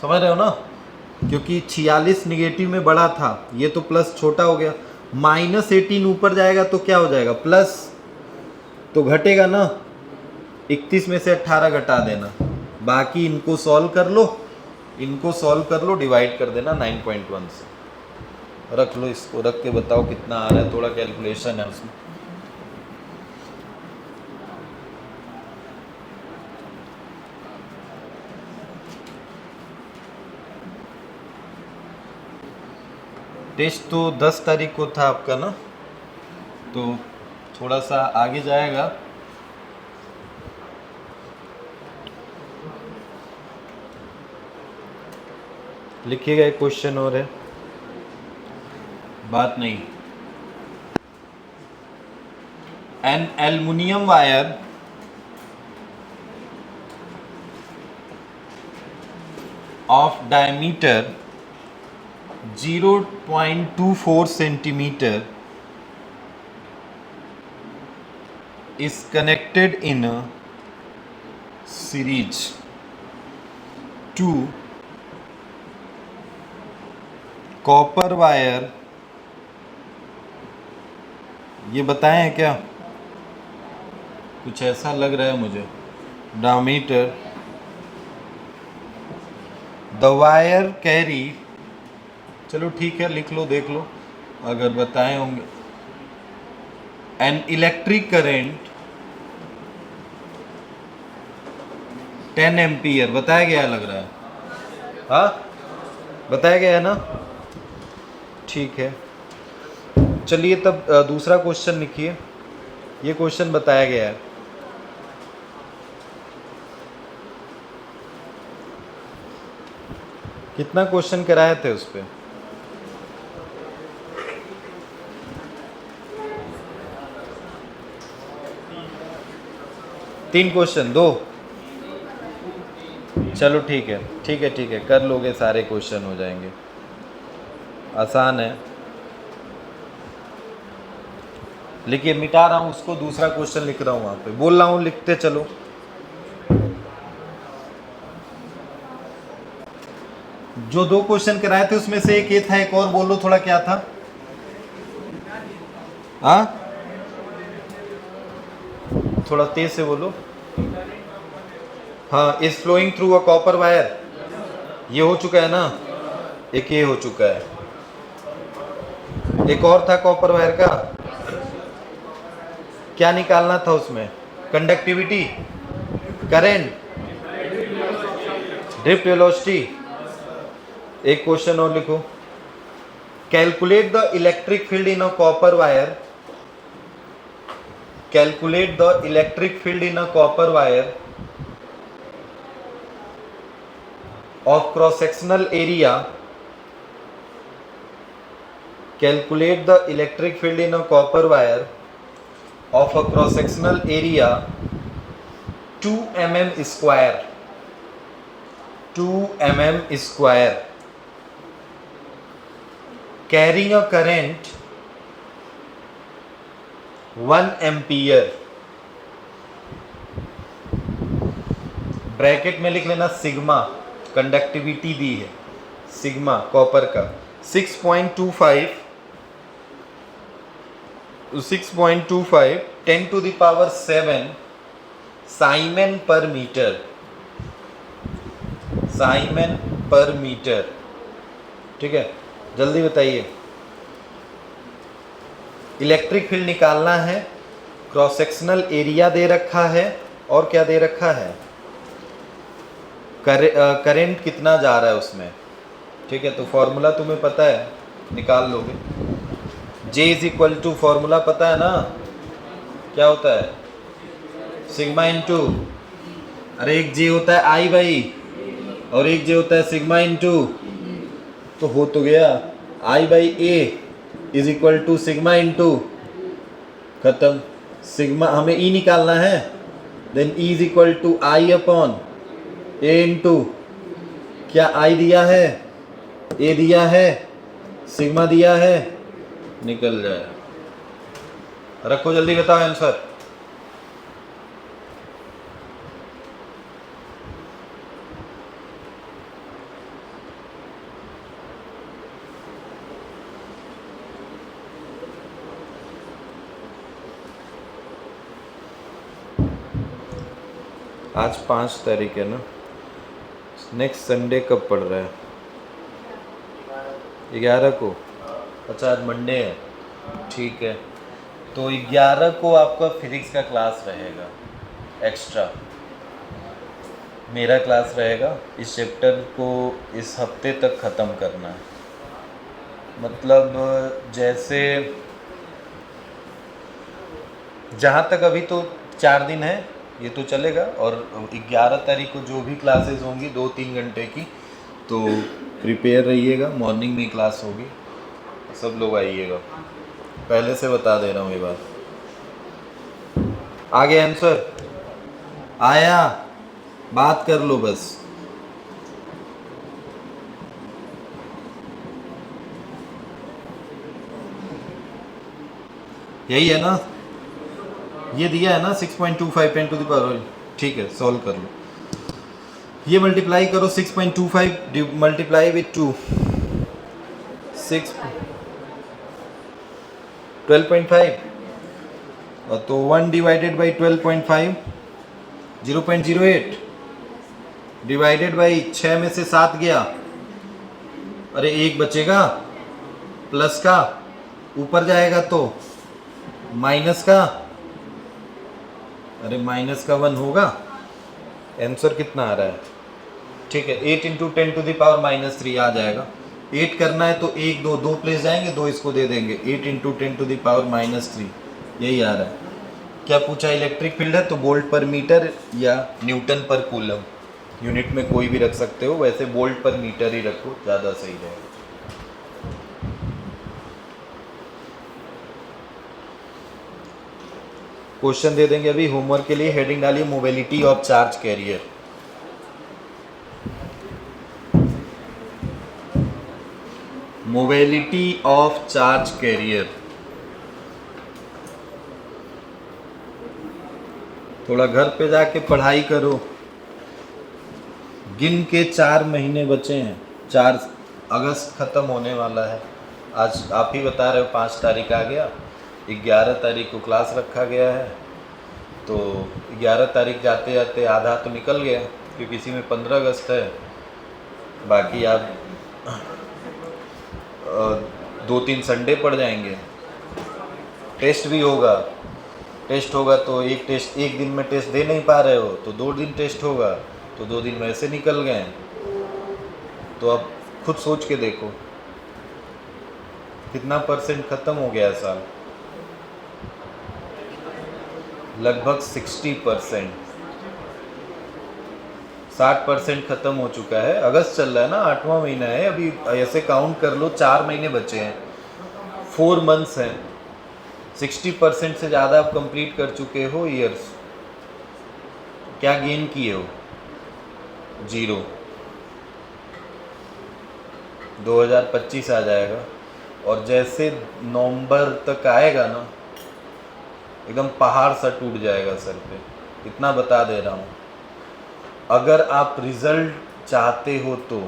समझ रहे हो ना, क्योंकि 46 निगेटिव में बड़ा था, ये तो प्लस छोटा हो गया, -18 ऊपर जाएगा तो क्या हो जाएगा प्लस, तो घटेगा ना, 31 में से 18 घटा देना, बाकी इनको सॉल्व कर लो, इनको सॉल्व कर लो, डिवाइड कर देना 9.1 से, रख लो इसको, रख के बताओ कितना आ रहा है, थोड़ा कैलकुलेशन है उसमें। टेस्ट तो 10 तारीख को था आपका ना, तो थोड़ा सा आगे जाएगा, लिखिएगा एक क्वेश्चन और है, बात नहीं। An aluminium wire of diameter 0.24 centimeter is connected in a series to copper wire, ये बताएं हैं क्या, कुछ ऐसा लग रहा है मुझे, डायमीटर, द वायर कैरी, चलो ठीक है लिख लो, देख लो अगर बताए होंगे, एन इलेक्ट्रिक करेंट 10 एम्पियर बताया गया लग रहा है, हाँ बताया गया है ना, ठीक है। चलिए तब दूसरा क्वेश्चन लिखिए, ये क्वेश्चन बताया गया है, कितना क्वेश्चन कराए थे उस पर, तीन क्वेश्चन, दो, चलो ठीक है ठीक है ठीक है, कर लोगे सारे क्वेश्चन हो जाएंगे, आसान है। लिखिए, मिटा रहा हूँ उसको, दूसरा क्वेश्चन लिख रहा हूँ वहाँ पे, बोल रहा हूँ लिखते चलो। जो दो क्वेश्चन कराए थे उसमें से एक ये था, एक और बोलो थोड़ा क्या था, हाँ थोड़ा तेज से बोलो, हाँ, is flowing through a copper wire, ये हो चुका है ना, एक ये हो चुका है, एक और था कॉपर वायर का, क्या निकालना था उसमें, कंडक्टिविटी, करंट, ड्रिफ्ट वेलोसिटी, एक क्वेश्चन और लिखो, calculate the electric field in a copper wire, calculate the electric field in a copper wire of cross sectional area, calculate the electric field in a copper wire of a cross sectional area 2 mm square, 2 mm square, carrying a current 1 ampere, bracket में लिख लेना sigma, conductivity दी है sigma copper का 6.25 10⁻⁷ Simon पर metre. ठीक है, जल्दी बताइए। इलेक्ट्रिक फील्ड निकालना है, क्रॉस सेक्शनल एरिया दे रखा है और क्या दे रखा है, करंट कितना जा रहा है उसमें। ठीक है, तो फॉर्मूला तुम्हें पता है, निकाल लोगे। J is equal to, formula पता है ना, क्या होता है, सिग्मा इंटू, अरे एक J होता है I भाई और एक J होता है सिग्मा इंटू, तो हो तो गया I/A is equal to sigma into, खत्म। सिग्मा हमें E निकालना है, then E is equal to I/A into, क्या I दिया है, A दिया है, सिग्मा दिया है, निकल जाए। रखो जल्दी, बताओ आंसर। आज 5 तारीख है ना, नेक्स्ट संडे कब पड़ रहा है, 11 को। अच्छा आज मंडे है, ठीक है। तो 11 को आपका फिजिक्स का क्लास रहेगा एक्स्ट्रा, मेरा क्लास रहेगा। इस चैप्टर को इस हफ्ते तक ख़त्म करना है, मतलब जैसे जहाँ तक अभी तो 4 दिन है ये तो चलेगा, और 11 तारीख को जो भी क्लासेस होंगी 2-3 घंटे की, तो प्रिपेयर रहिएगा। मॉर्निंग में क्लास होगी, सब लोग आइएगा, पहले से बता दे रहा हूँ ये बात। आगे आंसर आया, बात कर लो बस। यही है ना, ये दिया है ना 6.25 10 टू द पावर, ठीक है, सॉल्व कर लो। ये मल्टीप्लाई करो 6.25 मल्टीप्लाई विथ 2 12.5, और तो 1 डिवाइडेड बाई 12.5 0.08 डिवाइडेड बाई 6 में से 7 गया, अरे 1 बचेगा, प्लस का ऊपर जाएगा तो माइनस का, अरे माइनस का 1 होगा। आंसर कितना आ रहा है, ठीक है, 8 इंटू 10 टू द पावर -3 आ जाएगा। 8 करना है तो 1 2 2 प्लेस जाएंगे, 2 इसको दे देंगे, 8 इंटू 10 टू द पावर -3, यही आ रहा है। क्या पूछा, इलेक्ट्रिक फील्ड है तो वोल्ट पर मीटर या न्यूटन पर कूलम, यूनिट में कोई भी रख सकते हो, वैसे वोल्ट पर मीटर ही रखो, ज़्यादा सही रहेगा। क्वेश्चन दे देंगे अभी होमवर्क के लिए, हेडिंग डालिए mobility of charge career. Mobility of charge career, थोड़ा घर पे जाके पढ़ाई करो। गिन के 4 महीने बचे हैं, 4 अगस्त ख़त्म होने वाला है। आज आप ही बता रहे हो 5 तारीख आ गया, 11 तारीख को क्लास रखा गया है, तो 11 तारीख जाते जाते आधा तो निकल गया, क्योंकि इसी में 15 अगस्त है। बाकी आप 2-3 संडे पड़ जाएंगे, टेस्ट भी होगा। टेस्ट होगा तो एक दिन में टेस्ट दे नहीं पा रहे हो तो 2 दिन टेस्ट होगा, तो 2 दिन वैसे निकल गए। तो अब खुद सोच के देखो कितना % ख़त्म हो गया साल, लगभग 60%, 60% ख़त्म हो चुका है। अगस्त चल रहा है ना, 8वां महीना है अभी, ऐसे काउंट कर लो 4 महीने बचे हैं, 4 मंथ्स हैं, 60% से ज़्यादा आप कंप्लीट कर चुके हो ईयर्स। क्या गेन किए हो, 0। 2025 आ जाएगा, और जैसे नवंबर तक आएगा ना, एकदम पहाड़ सा टूट जाएगा सर पे, इतना बता दे रहा हूँ। अगर आप रिज़ल्ट चाहते हो तो,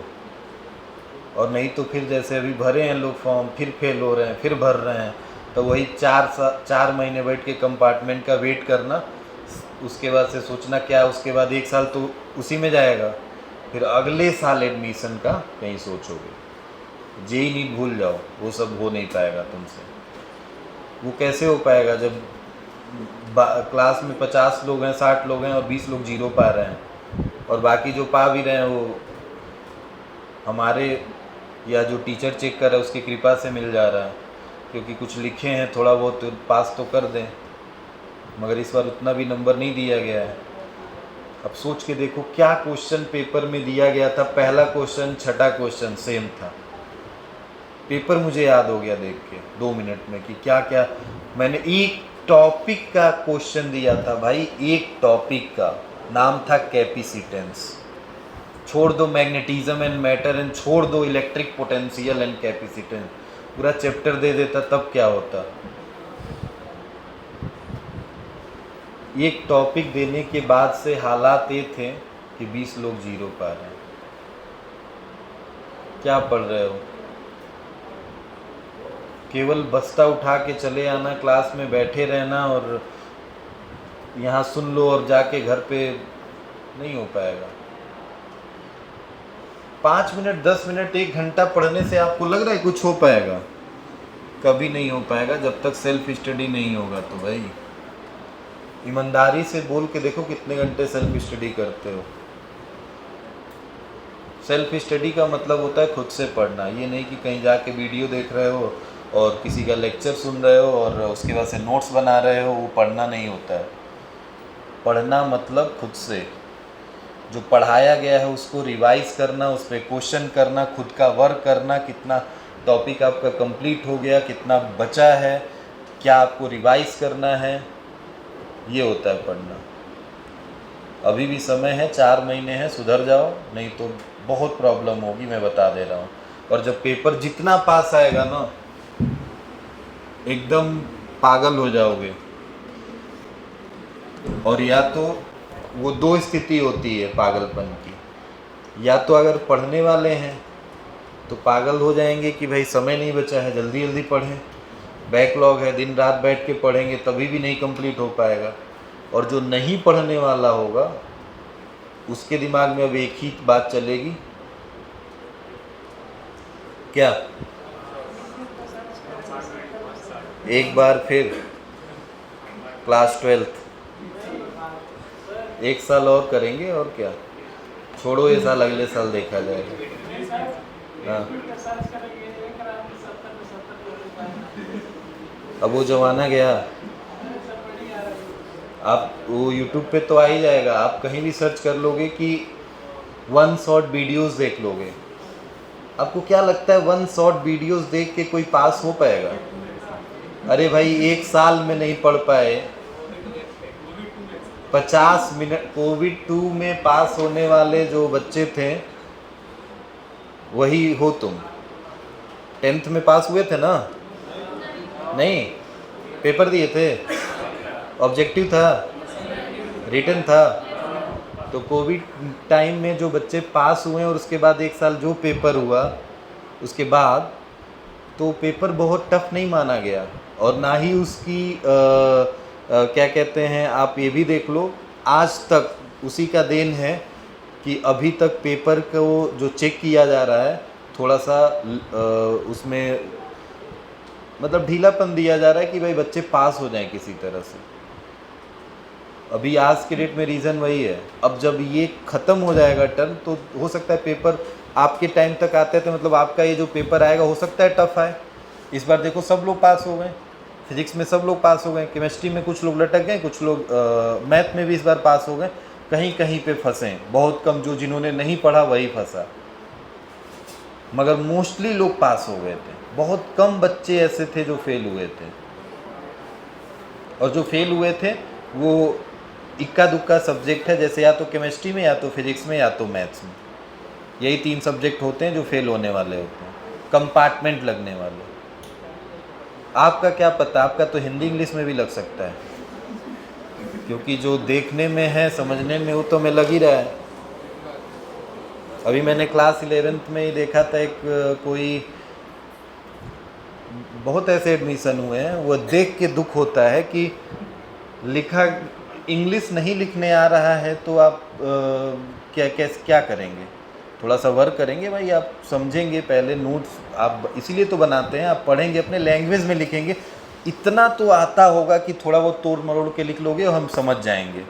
और नहीं तो फिर जैसे अभी भरे हैं लोग फॉर्म, फिर फेल हो रहे हैं, फिर भर रहे हैं, तो वही 4 महीने बैठ के कंपार्टमेंट का वेट करना, उसके बाद से सोचना क्या, उसके बाद 1 साल तो उसी में जाएगा, फिर अगले साल एडमिशन का कहीं सोचोगे। जेई नीट भूल जाओ, वो सब हो नहीं पाएगा तुमसे। वो कैसे हो पाएगा जब क्लास में 50 लोग हैं, 60 लोग हैं और 20 लोग जीरो पा रहे हैं, और बाकी जो पा भी रहे हैं वो हमारे या जो टीचर चेक कर रहा है उसकी कृपा से मिल जा रहा है, क्योंकि कुछ लिखे हैं, थोड़ा बहुत तो पास तो कर दें, मगर इस बार उतना भी नंबर नहीं दिया गया है। अब सोच के देखो क्या क्वेश्चन पेपर में दिया गया था, पहला क्वेश्चन छठा क्वेश्चन सेम था। पेपर मुझे याद हो गया देख के 2 मिनट में कि क्या क्या मैंने, एक टॉपिक का क्वेश्चन दिया था भाई, एक टॉपिक का नाम था कैपेसिटेंस। छोड़ दो मैग्नेटिज्म एंड मैटर एंड छोड़ दो इलेक्ट्रिक पोटेंशियल एंड कैपेसिटेंस, पूरा चैप्टर दे देता तब क्या होता। एक टॉपिक देने के बाद से हालात ये थे कि 20 लोग जीरो पा रहे हैं। क्या पढ़ रहे हो? केवल बस्ता उठा के चले आना, क्लास में बैठे रहना और यहाँ सुन लो और जाके घर पे नहीं हो पाएगा। 5 मिनट 10 मिनट 1 घंटा पढ़ने से आपको लग रहा है कुछ हो पाएगा? कभी नहीं हो पाएगा जब तक सेल्फ स्टडी नहीं होगा। तो भाई ईमानदारी से बोल के देखो कितने घंटे सेल्फ स्टडी करते हो। सेल्फ स्टडी का मतलब होता है खुद से पढ़ना, ये नहीं कि कहीं जाके वीडियो देख रहे हो और किसी का लेक्चर सुन रहे हो और उसके बाद से नोट्स बना रहे हो, वो पढ़ना नहीं होता है। पढ़ना मतलब खुद से जो पढ़ाया गया है उसको रिवाइज करना, उस पर क्वेश्चन करना, खुद का वर्क करना, कितना टॉपिक आपका कंप्लीट हो गया, कितना बचा है, क्या आपको रिवाइज करना है, ये होता है पढ़ना। अभी भी समय है, 4 महीने हैं, सुधर जाओ, नहीं तो बहुत प्रॉब्लम होगी, मैं बता दे रहा हूँ। और जब पेपर जितना पास आएगा ना, एकदम पागल हो जाओगे। और या तो वो 2 स्थिति होती है पागलपन की, या तो अगर पढ़ने वाले हैं तो पागल हो जाएंगे कि भाई समय नहीं बचा है, जल्दी जल्दी पढ़ें, बैकलॉग है, दिन रात बैठ के पढ़ेंगे तभी भी नहीं कंप्लीट हो पाएगा। और जो नहीं पढ़ने वाला होगा उसके दिमाग में अब एक ही बात चलेगी, क्या? एक बार फिर क्लास 12th 1 साल और करेंगे और क्या, छोड़ो ये साल, अगले साल देखा जाएगा। हाँ, अब वो जमाना गया। आप वो यूट्यूब पे तो आ ही जाएगा, आप कहीं भी सर्च कर लोगे कि 1 शॉर्ट वीडियोस देख लोगे। आपको क्या लगता है 1 शॉर्ट वीडियोस देख के कोई पास हो पाएगा? अरे भाई 1 साल में नहीं पढ़ पाए, 50 मिनट कोविड 2 में पास होने वाले जो बच्चे थे वही हो तुम। 10th में पास हुए थे ना? नहीं, पेपर दिए थे, ऑब्जेक्टिव था, रिटन था। तो कोविड टाइम में जो बच्चे पास हुए और उसके बाद 1 साल जो पेपर हुआ उसके बाद, तो पेपर बहुत टफ नहीं माना गया। और ना ही उसकी क्या कहते हैं, आप ये भी देख लो, आज तक उसी का देन है कि अभी तक पेपर को जो चेक किया जा रहा है थोड़ा सा उसमें मतलब ढीलापन दिया जा रहा है कि भाई बच्चे पास हो जाएं किसी तरह से। अभी आज के डेट में रीज़न वही है। अब जब ये ख़त्म हो जाएगा टर्म तो हो सकता है पेपर आपके टाइम तक आते थे, मतलब आपका ये जो पेपर आएगा हो सकता है टफ आए। इस बार देखो सब लोग पास हो गए, फिजिक्स में सब लोग पास हो गए, केमिस्ट्री में कुछ लोग लटक गए, कुछ लोग मैथ में भी इस बार पास हो गए, कहीं कहीं पे फंसे, बहुत कम जो जिन्होंने नहीं पढ़ा वही फंसा, मगर मोस्टली लोग पास हो गए थे। बहुत कम बच्चे ऐसे थे जो फेल हुए थे, और जो फेल हुए थे वो इक्का दुक्का सब्जेक्ट है, जैसे या तो केमिस्ट्री में, या तो फिजिक्स में, या तो मैथ्स में। यही 3 सब्जेक्ट होते हैं जो फेल होने वाले होते हैं, कंपार्टमेंट लगने वाले। आपका क्या पता, आपका तो हिंदी इंग्लिश में भी लग सकता है, क्योंकि जो देखने में है समझने में वो तो में लग ही रहा है। अभी मैंने क्लास 11th में ही देखा था, एक कोई बहुत ऐसे एडमिशन हुए हैं, वो देख के दुख होता है कि लिखा इंग्लिश नहीं लिखने आ रहा है तो आप क्या करेंगे? थोड़ा सा वर्क करेंगे भाई, आप समझेंगे पहले नोट्स, आप इसीलिए तो बनाते हैं, आप पढ़ेंगे अपने लैंग्वेज में लिखेंगे, इतना तो आता होगा कि थोड़ा बहुत तोड़ मरोड़ के लिख लोगे और हम समझ जाएंगे।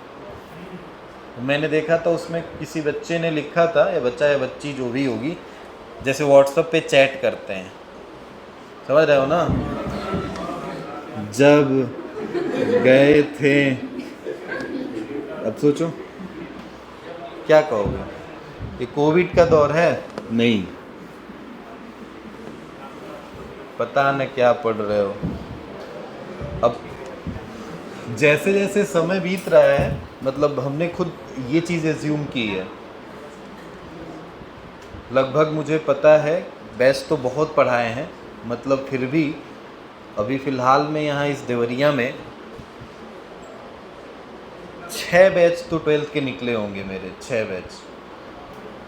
मैंने देखा था उसमें किसी बच्चे ने लिखा था, या बच्चा या बच्ची जो भी होगी, जैसे व्हाट्सएप पे चैट करते हैं, समझ रहे हो ना, जब गए थे, अब सोचो क्या कहोगे? ये कोविड का दौर है? नहीं, पता न क्या पढ़ रहे हो। अब जैसे जैसे समय बीत रहा है, मतलब हमने खुद ये चीज़ एज्यूम की है, लगभग मुझे पता है बैच तो बहुत पढ़ाए हैं, मतलब फिर भी अभी फ़िलहाल में यहाँ इस देवरिया में 6 बैच तो 12th के निकले होंगे मेरे, 6 बैच।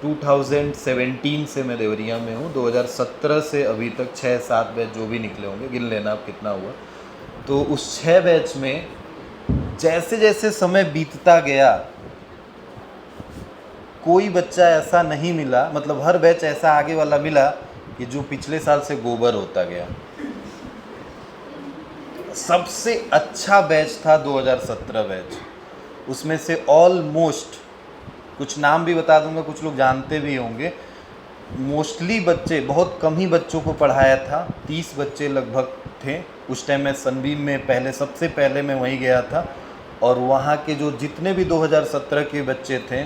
2017 से मैं देवरिया में हूँ, 2017 से अभी तक 6-7 बैच जो भी निकले होंगे, गिन लेना अब कितना हुआ। तो उस 6 बैच में जैसे जैसे समय बीतता गया, कोई बच्चा ऐसा नहीं मिला, मतलब हर बैच ऐसा आगे वाला मिला कि जो पिछले साल से गोबर होता गया। सबसे अच्छा बैच था 2017 बैच, उसमें से ऑलमोस्ट, कुछ नाम भी बता दूंगा, कुछ लोग जानते भी होंगे, मोस्टली बच्चे, बहुत कम ही बच्चों को पढ़ाया था, 30 बच्चे लगभग थे। उस टाइम मैं सनबीम में पहले, सबसे पहले मैं वहीं गया था, और वहाँ के जो जितने भी 2017 के बच्चे थे,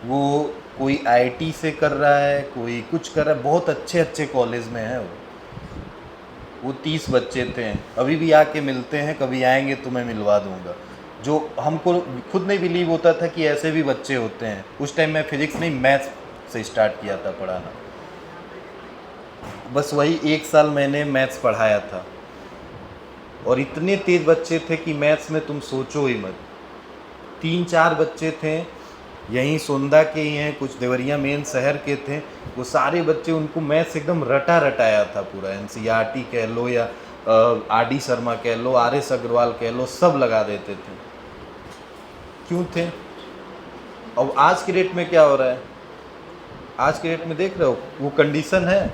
वो कोई आईटी से कर रहा है, कोई कुछ कर रहा है, बहुत अच्छे अच्छे कॉलेज में है वो 30 बच्चे थे। अभी भी आके मिलते हैं, कभी आएंगे तो मैं मिलवा दूंगा। जो हमको खुद नहीं बिलीव होता था कि ऐसे भी बच्चे होते हैं। उस टाइम मैं फिजिक्स नहीं, मैथ्स से स्टार्ट किया था पढ़ाना, बस वही 1 साल मैंने मैथ्स पढ़ाया था, और इतने तेज बच्चे थे कि मैथ्स में तुम सोचो ही मत। 3-4 बच्चे थे, यहीं सोंदा के ही हैं, कुछ देवरिया मेन शहर के थे, वो सारे बच्चे, उनको मैथ्स एकदम रटा रटाया था पूरा, एनसीईआरटी कह लो या आर डी शर्मा कह लो, आर एस अग्रवाल कह लो, सब लगा देते थे। क्यों थे? अब आज के डेट में क्या हो रहा है? आज के डेट में देख रहे हो वो कंडीशन है।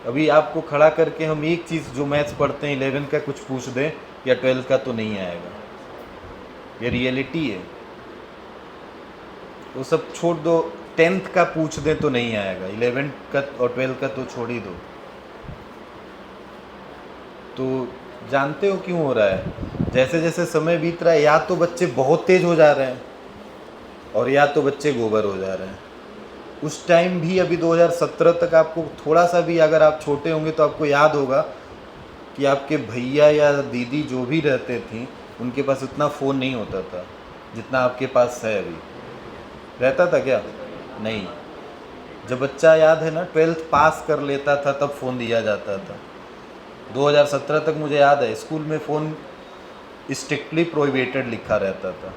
अभी आपको खड़ा करके हम एक चीज़ जो मैथ्स पढ़ते हैं 11 का कुछ पूछ दें या 12 का, तो नहीं आएगा, ये रियलिटी है। वो सब छोड़ दो, 10th का पूछ दें तो नहीं आएगा, 11 का और 12 का तो छोड़ ही दो। तो जानते हो क्यों हो रहा है? जैसे जैसे समय बीत रहा है, या तो बच्चे बहुत तेज हो जा रहे हैं और या तो बच्चे गोबर हो जा रहे हैं। उस टाइम भी, अभी 2017 तक, आपको थोड़ा सा भी, अगर आप छोटे होंगे तो आपको याद होगा कि आपके भैया या दीदी जो भी रहते थी, उनके पास इतना फ़ोन नहीं होता था जितना आपके पास है अभी। रहता था क्या? नहीं। जब बच्चा, याद है ना, 12th पास कर लेता था तब फ़ोन दिया जाता था। 2017 तक मुझे याद है स्कूल में फ़ोन स्ट्रिक्टली प्रोहिबिटेड लिखा रहता था।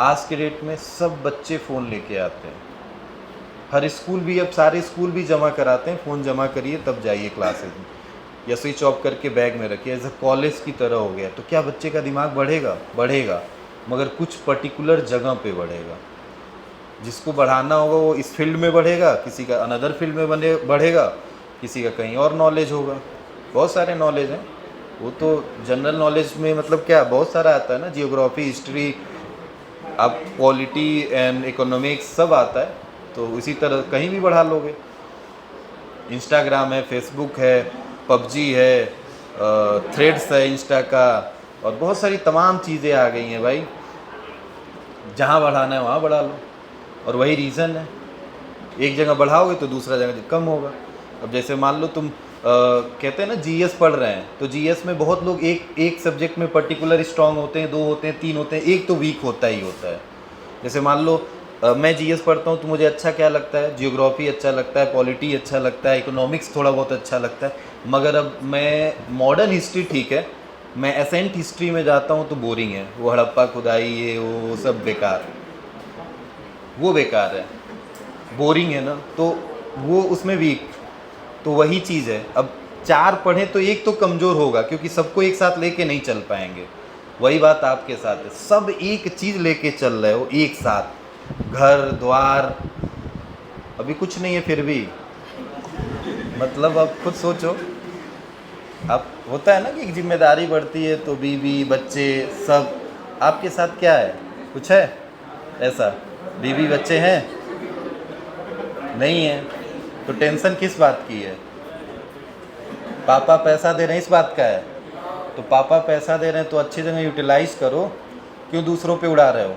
आज के डेट में सब बच्चे फ़ोन लेके आते हैं, हर स्कूल भी, अब सारे स्कूल भी जमा कराते हैं, फ़ोन जमा करिए तब जाइए क्लासेज में, या स्विच ऑफ करके बैग में रखिए, एज अ कॉलेज की तरह हो गया। तो क्या बच्चे का दिमाग बढ़ेगा? बढ़ेगा, मगर कुछ पर्टिकुलर जगह पे बढ़ेगा। जिसको बढ़ाना होगा वो इस फील्ड में बढ़ेगा, किसी का अनदर फील्ड में बढ़ेगा, किसी का कहीं और नॉलेज होगा। बहुत सारे नॉलेज हैं, वो तो जनरल नॉलेज में मतलब क्या, बहुत सारा आता है ना, जियोग्राफी, हिस्ट्री, अब पॉलिटी एंड इकोनॉमिक्स सब आता है। तो इसी तरह कहीं भी बढ़ा लोगे। इंस्टाग्राम है, फेसबुक है, पबजी है, थ्रेड्स है इंस्टा का, और बहुत सारी तमाम चीज़ें आ गई हैं भाई। जहाँ बढ़ाना है वहाँ बढ़ा लो, और वही रीज़न है, एक जगह बढ़ाओगे तो दूसरा जगह कम होगा। अब जैसे मान लो तुम कहते हैं ना जीएस पढ़ रहे हैं, तो जीएस में बहुत लोग एक सब्जेक्ट में पर्टिकुलर स्ट्रांग होते हैं, 2 होते हैं, 3 होते हैं, एक तो वीक होता ही होता है। जैसे मान लो मैं जीएस पढ़ता हूँ तो मुझे अच्छा क्या लगता है, जियोग्राफी अच्छा लगता है, पॉलिटी अच्छा लगता है, इकोनॉमिक्स थोड़ा बहुत अच्छा लगता है। मगर अब मैं मॉडर्न हिस्ट्री, ठीक है, मैं एसेंट हिस्ट्री में जाता हूँ तो बोरिंग है, वो हड़प्पा खुदाई, ये वो सब बेकार, वो बेकार है। बोरिंग है ना, तो वो उसमें वीक। तो वही चीज़ है, अब 4 पढ़ें तो एक तो कमज़ोर होगा, क्योंकि सबको एक साथ लेके नहीं चल पाएंगे। वही बात आपके साथ है, सब एक चीज़ लेके चल रहे हो एक साथ, घर द्वार, अभी कुछ नहीं है फिर भी, मतलब आप खुद सोचो। अब होता है ना कि एक जिम्मेदारी बढ़ती है तो बीवी बच्चे सब, आपके साथ क्या है, कुछ है ऐसा? बीवी बच्चे हैं? नहीं है, तो टेंशन किस बात की है? पापा पैसा दे रहे हैं इस बात का है, तो पापा पैसा दे रहे हैं तो अच्छी जगह यूटिलाइज करो, क्यों दूसरों पे उड़ा रहे हो?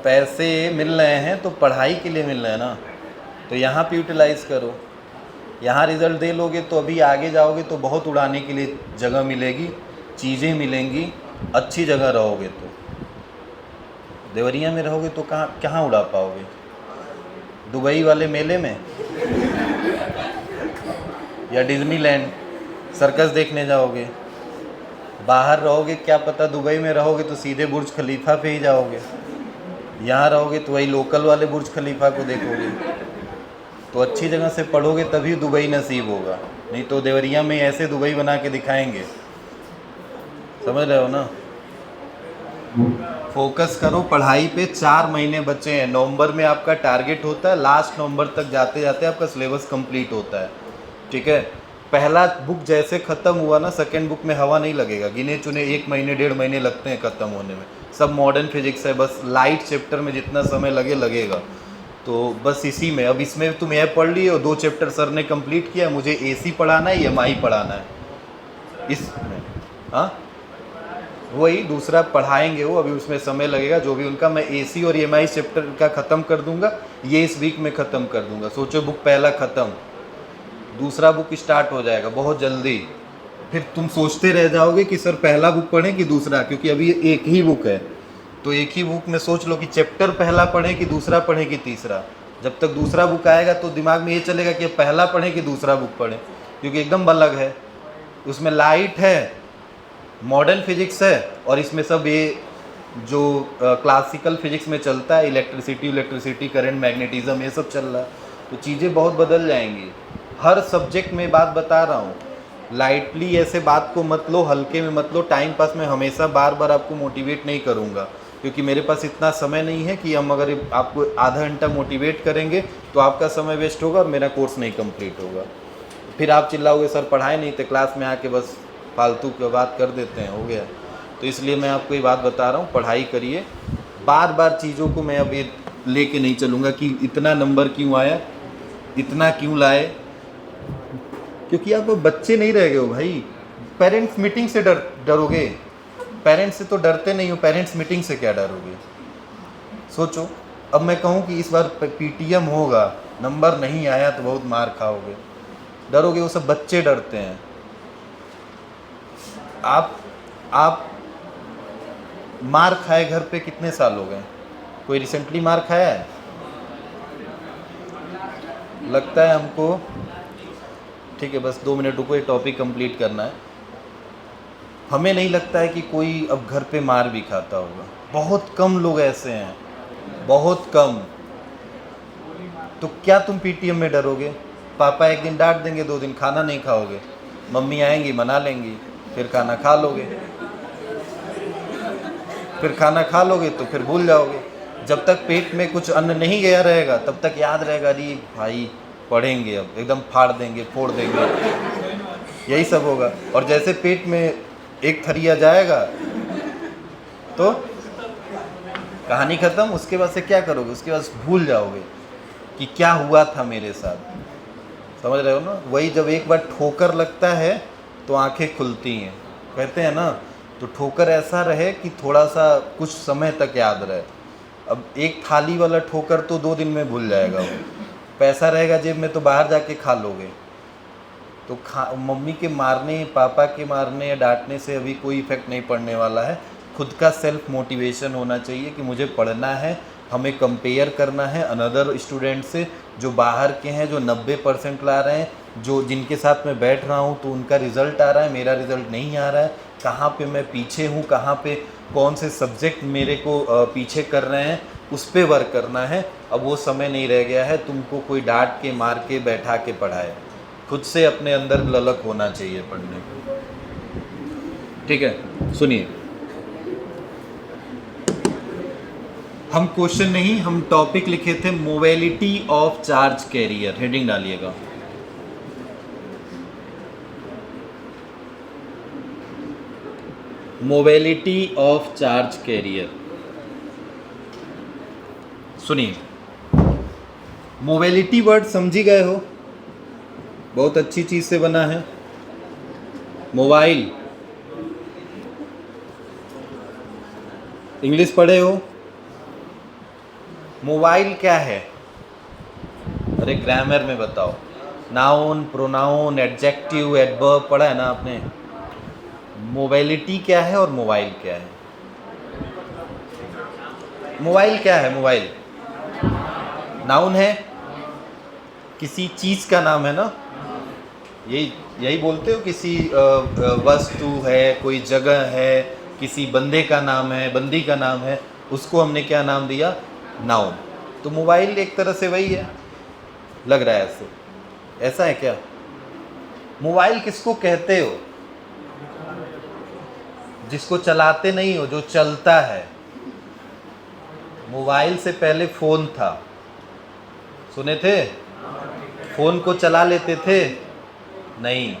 पैसे मिल रहे हैं तो पढ़ाई के लिए मिल रहे हैं ना, तो यहाँ पे यूटिलाइज करो। यहाँ रिज़ल्ट दे लोगे तो अभी आगे जाओगे तो बहुत उड़ाने के लिए जगह मिलेगी, चीज़ें मिलेंगी, अच्छी जगह रहोगे तो। देवरिया में रहोगे तो कहाँ कहाँ उड़ा पाओगे? दुबई वाले मेले में या डिज्नीलैंड सर्कस देखने जाओगे? बाहर रहोगे क्या पता, दुबई में रहोगे तो सीधे बुर्ज खलीफा पे ही जाओगे, यहाँ रहोगे तो वही लोकल वाले बुर्ज खलीफा को देखोगे। तो अच्छी जगह से पढ़ोगे तभी दुबई नसीब होगा, नहीं तो देवरिया में ऐसे दुबई बना के दिखाएंगे, समझ रहे हो ना? फोकस करो पढ़ाई पे। 4 महीने बचे हैं, नवंबर में आपका टारगेट होता है, लास्ट नवंबर तक जाते जाते आपका सिलेबस कंप्लीट होता है, ठीक है? पहला बुक जैसे ख़त्म हुआ ना, सेकेंड बुक में हवा नहीं लगेगा, गिने चुने 1 महीने 1.5 महीने लगते हैं ख़त्म होने में। सब मॉडर्न फिजिक्स है, बस लाइट चैप्टर में जितना समय लगेगा। तो बस इसी में, अब इसमें तुम ये पढ़ लिए हो, 2 चैप्टर सर ने कंप्लीट किया, मुझे एसी पढ़ाना है, EMI पढ़ाना है इसमें। हाँ, वही दूसरा पढ़ाएंगे वो, अभी उसमें समय लगेगा, जो भी उनका, मैं एसी और EMI चैप्टर का ख़त्म कर दूंगा, ये इस वीक में ख़त्म कर दूंगा। सोचो बुक पहला ख़त्म, दूसरा बुक स्टार्ट हो जाएगा बहुत जल्दी। फिर तुम सोचते रह जाओगे कि सर पहला बुक पढ़ें कि दूसरा, क्योंकि अभी एक ही बुक है, तो एक ही बुक में सोच लो कि चैप्टर पहला पढ़ें कि दूसरा पढ़ें कि तीसरा। जब तक दूसरा बुक आएगा तो दिमाग में ये चलेगा कि पहला पढ़ें कि दूसरा बुक पढ़ें, क्योंकि एकदम अलग है, उसमें लाइट है, मॉडर्न फिजिक्स है, और इसमें सब ये जो क्लासिकल फिजिक्स में चलता है, इलेक्ट्रिसिटी करंट मैग्नेटिज्म, ये सब चल रहा है, तो चीज़ें बहुत बदल जाएंगी। हर सब्जेक्ट में बात बता रहा हूँ, लाइटली ऐसे बात को मत लो, हल्के में मत लो। टाइम पास में हमेशा बार बार आपको मोटिवेट नहीं करूँगा, क्योंकि मेरे पास इतना समय नहीं है कि हम अगर आपको आधा घंटा मोटिवेट करेंगे तो आपका समय वेस्ट होगा और मेरा कोर्स नहीं कंप्लीट होगा। फिर आप चिल्लाओगे सर पढ़ाए नहीं थे, क्लास में आके बस फालतू की बात कर देते हैं, हो गया। तो इसलिए मैं आपको ये बात बता रहा हूँ, पढ़ाई करिए। बार बार चीज़ों को मैं अब ये लेके नहीं चलूँगा कि इतना नंबर क्यों आया, इतना क्यों लाए, क्योंकि आप बच्चे नहीं रह गए हो भाई। पेरेंट्स मीटिंग से डरोगे? पेरेंट्स से तो डरते नहीं हो, पेरेंट्स मीटिंग से क्या डरोगे? सोचो, अब मैं कहूँ कि इस बार PTM होगा, नंबर नहीं आया तो बहुत मार खाओगे, डरोगे? वो सब बच्चे डरते हैं। आप मार खाए घर पे कितने साल हो गए? कोई रिसेंटली मार खाया है? लगता है हमको। ठीक है, बस 2 मिनट रुको, ये टॉपिक कंप्लीट करना है। हमें नहीं लगता है कि कोई अब घर पे मार भी खाता होगा, बहुत कम लोग ऐसे हैं, बहुत कम। तो क्या तुम PTM में डरोगे? पापा एक दिन डांट देंगे, 2 दिन खाना नहीं खाओगे, मम्मी आएंगी मना लेंगी, फिर खाना खा लोगे, फिर खाना खा लोगे तो फिर भूल जाओगे। जब तक पेट में कुछ अन्न नहीं गया रहेगा तब तक याद रहेगा, अरे भाई पढ़ेंगे, अब एकदम फाड़ देंगे फोड़ देंगे, यही सब होगा। और जैसे पेट में एक थरिया जाएगा तो कहानी ख़त्म। उसके बाद से क्या करोगे? उसके बाद भूल जाओगे कि क्या हुआ था मेरे साथ, समझ रहे हो ना? वही जब एक बार ठोकर लगता है तो आंखें खुलती हैं, कहते हैं ना। तो ठोकर ऐसा रहे कि थोड़ा सा कुछ समय तक याद रहे। अब एक थाली वाला ठोकर तो 2 दिन में भूल जाएगा वो। पैसा रहेगा जेब में तो बाहर जाके खा लोगे। तो मम्मी के मारने, पापा के मारने या डांटने से अभी कोई इफेक्ट नहीं पड़ने वाला है। खुद का सेल्फ मोटिवेशन होना चाहिए कि मुझे पढ़ना है, हमें कंपेयर करना है अनदर स्टूडेंट से जो बाहर के हैं, जो 90% ला रहे हैं, जो जिनके साथ मैं बैठ रहा हूँ तो उनका रिज़ल्ट आ रहा है, मेरा रिज़ल्ट नहीं आ रहा है, कहाँ पे मैं पीछे हूँ, कहाँ पे कौन से सब्जेक्ट मेरे को पीछे कर रहे हैं। उस पर वर्क करना है। अब वो समय नहीं रह गया है तुमको कोई डांट के मार के बैठा के पढ़ाए, खुद से अपने अंदर ललक होना चाहिए पढ़ने को। ठीक है, सुनिए, हम क्वेश्चन नहीं, हम टॉपिक लिखे थे mobility of charge carrier. Heading डालिएगा। Mobility of charge carrier. सुनिए, मोबिलिटी वर्ड समझी गए हो, बहुत अच्छी चीज से बना है। मोबाइल, इंग्लिश पढ़े हो? मोबाइल क्या है? अरे ग्रामर में बताओ। नाउन, प्रोनाउन, एडजेक्टिव, एडवर्ब पढ़ा है ना आपने? मोबिलिटी क्या है और मोबाइल क्या है? मोबाइल क्या है? मोबाइल नाउन है, किसी चीज का नाम है ना, यही बोलते हो। किसी वस्तु है, कोई जगह है, किसी बंदे का नाम है, बंदी का नाम है, उसको हमने क्या नाम दिया? नाउन। तो मोबाइल एक तरह से वही है, लग रहा है ऐसे। ऐसा है क्या? मोबाइल किसको कहते हो? जिसको चलाते नहीं हो, जो चलता है। मोबाइल से पहले फोन था, सुने थे? फोन को चला लेते थे? नहीं,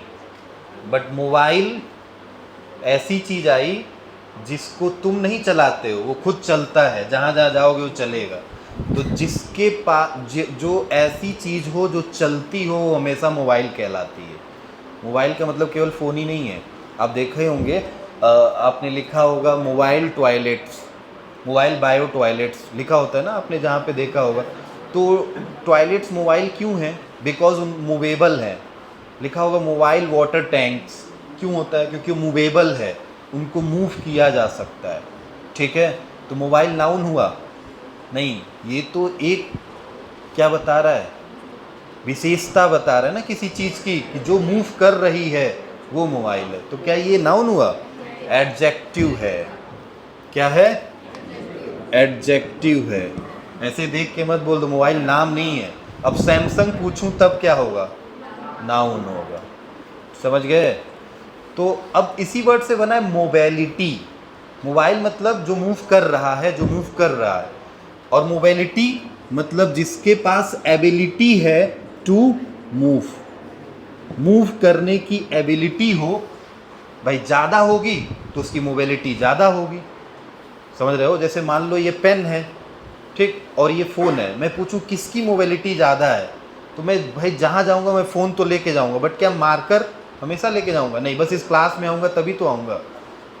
बट मोबाइल ऐसी चीज आई जिसको तुम नहीं चलाते हो, वो खुद चलता है, जहाँ जहाँ जाओगे वो चलेगा। तो जिसके पास जो ऐसी चीज हो जो चलती हो, वो हमेशा मोबाइल कहलाती है। मोबाइल का मतलब केवल फ़ोन ही नहीं है। आप देखे होंगे, आपने लिखा होगा mobile toilets, mobile bio toilets लिखा होता है ना, आपने जहाँ पे देखा होगा। तो टॉयलेट्स मोबाइल क्यों हैं? बिकॉज मूवेबल है। लिखा होगा मोबाइल वाटर टैंक्स, क्यों होता है? क्योंकि मूवेबल है, उनको मूव किया जा सकता है। ठीक है, तो मोबाइल नाउन हुआ? नहीं, ये तो एक क्या बता रहा है? विशेषता बता रहा है ना किसी चीज़ की, कि जो मूव कर रही है वो मोबाइल है। तो क्या ये नाउन हुआ? एडजेक्टिव है। क्या है? एडजेक्टिव है। ऐसे देख के मत बोल दो मोबाइल नाम नहीं है। अब सैमसंग पूछूं तब क्या होगा? नाउन होगा। समझ गए? तो अब इसी वर्ड से बना है मोबिलिटी। मोबाइल मतलब जो मूव कर रहा है, जो मूव कर रहा है, और मोबिलिटी मतलब जिसके पास एबिलिटी है टू मूव, मूव करने की एबिलिटी हो। भाई ज़्यादा होगी तो उसकी मोबिलिटी ज़्यादा होगी। समझ रहे हो? जैसे मान लो ये पेन है, ठीक, और ये फ़ोन है। मैं पूछूं किसकी मोबिलिटी ज़्यादा है, तो मैं भाई जहाँ जाऊँगा मैं फ़ोन तो लेके जाऊँगा, बट क्या मार्कर हमेशा लेके जाऊँगा? नहीं, बस इस क्लास में आऊँगा तभी तो आऊँगा।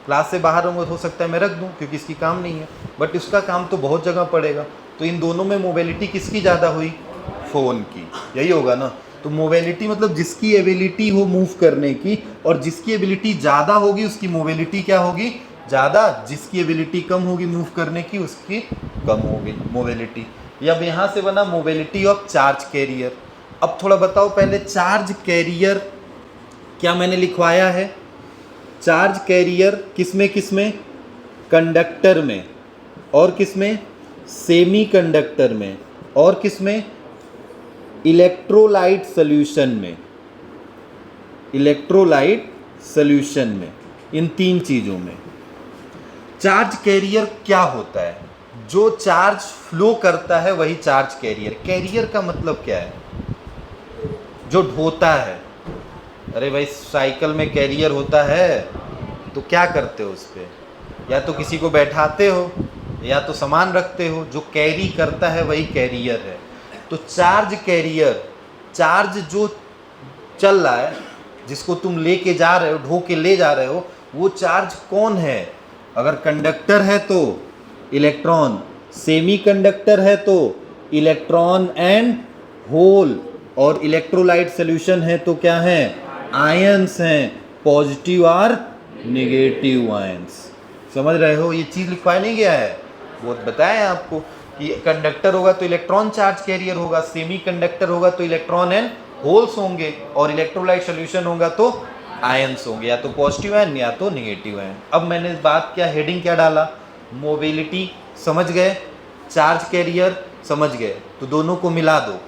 क्लास से बाहर रहूँगा तो हो सकता है मैं रख दूँ, क्योंकि इसकी काम नहीं है, बट इसका काम तो बहुत जगह पड़ेगा। तो इन दोनों में मोबिलिटी किसकी ज़्यादा हुई? फ़ोन की। यही होगा ना? तो मोबिलिटी मतलब जिसकी एबिलिटी हो मूव करने की, और जिसकी एबिलिटी ज़्यादा होगी उसकी मोबिलिटी क्या होगी? ज़्यादा। जिसकी एबिलिटी कम होगी मूव करने की, उसकी कम होगी मोबिलिटी। अब यहाँ से बना मोबिलिटी ऑफ चार्ज कैरियर। अब थोड़ा बताओ पहले, चार्ज कैरियर क्या मैंने लिखवाया है? चार्ज कैरियर किसमें किसमें? कंडक्टर में, और किसमें? सेमी कंडक्टर में, और किसमें? इलेक्ट्रोलाइट सॉल्यूशन में। इलेक्ट्रोलाइट सॉल्यूशन में, इन तीन चीजों में। चार्ज कैरियर क्या होता है? जो चार्ज फ्लो करता है वही चार्ज कैरियर। कैरियर का मतलब क्या है? जो ढोता है। अरे भाई साइकिल में कैरियर होता है, तो क्या करते हो उस पर? या तो किसी को बैठाते हो या तो सामान रखते हो। जो कैरी करता है वही कैरियर है। तो चार्ज कैरियर, चार्ज जो चल रहा है, जिसको तुम लेके जा रहे हो, ढो के ले जा रहे हो, वो चार्ज कौन है? अगर कंडक्टर है तो इलेक्ट्रॉन, सेमी कंडक्टर है तो इलेक्ट्रॉन एंड होल, और इलेक्ट्रोलाइट सॉल्यूशन है तो क्या है? आयंस हैं, पॉजिटिव और नेगेटिव आयंस। समझ रहे हो? ये चीज़ लिखवाया नहीं गया है, वो बताया आपको कि कंडक्टर होगा तो इलेक्ट्रॉन चार्ज कैरियर होगा, सेमी कंडक्टर होगा तो इलेक्ट्रॉन एंड होल्स होंगे, और इलेक्ट्रोलाइट सॉल्यूशन होगा तो आयंस होंगे, या तो पॉजिटिव आयन या तो नेगेटिव आयन। अब मैंने बात क्या, हेडिंग क्या डाला? मोबिलिटी। समझ गए? चार्ज कैरियर समझ गए, तो दोनों को मिला दो,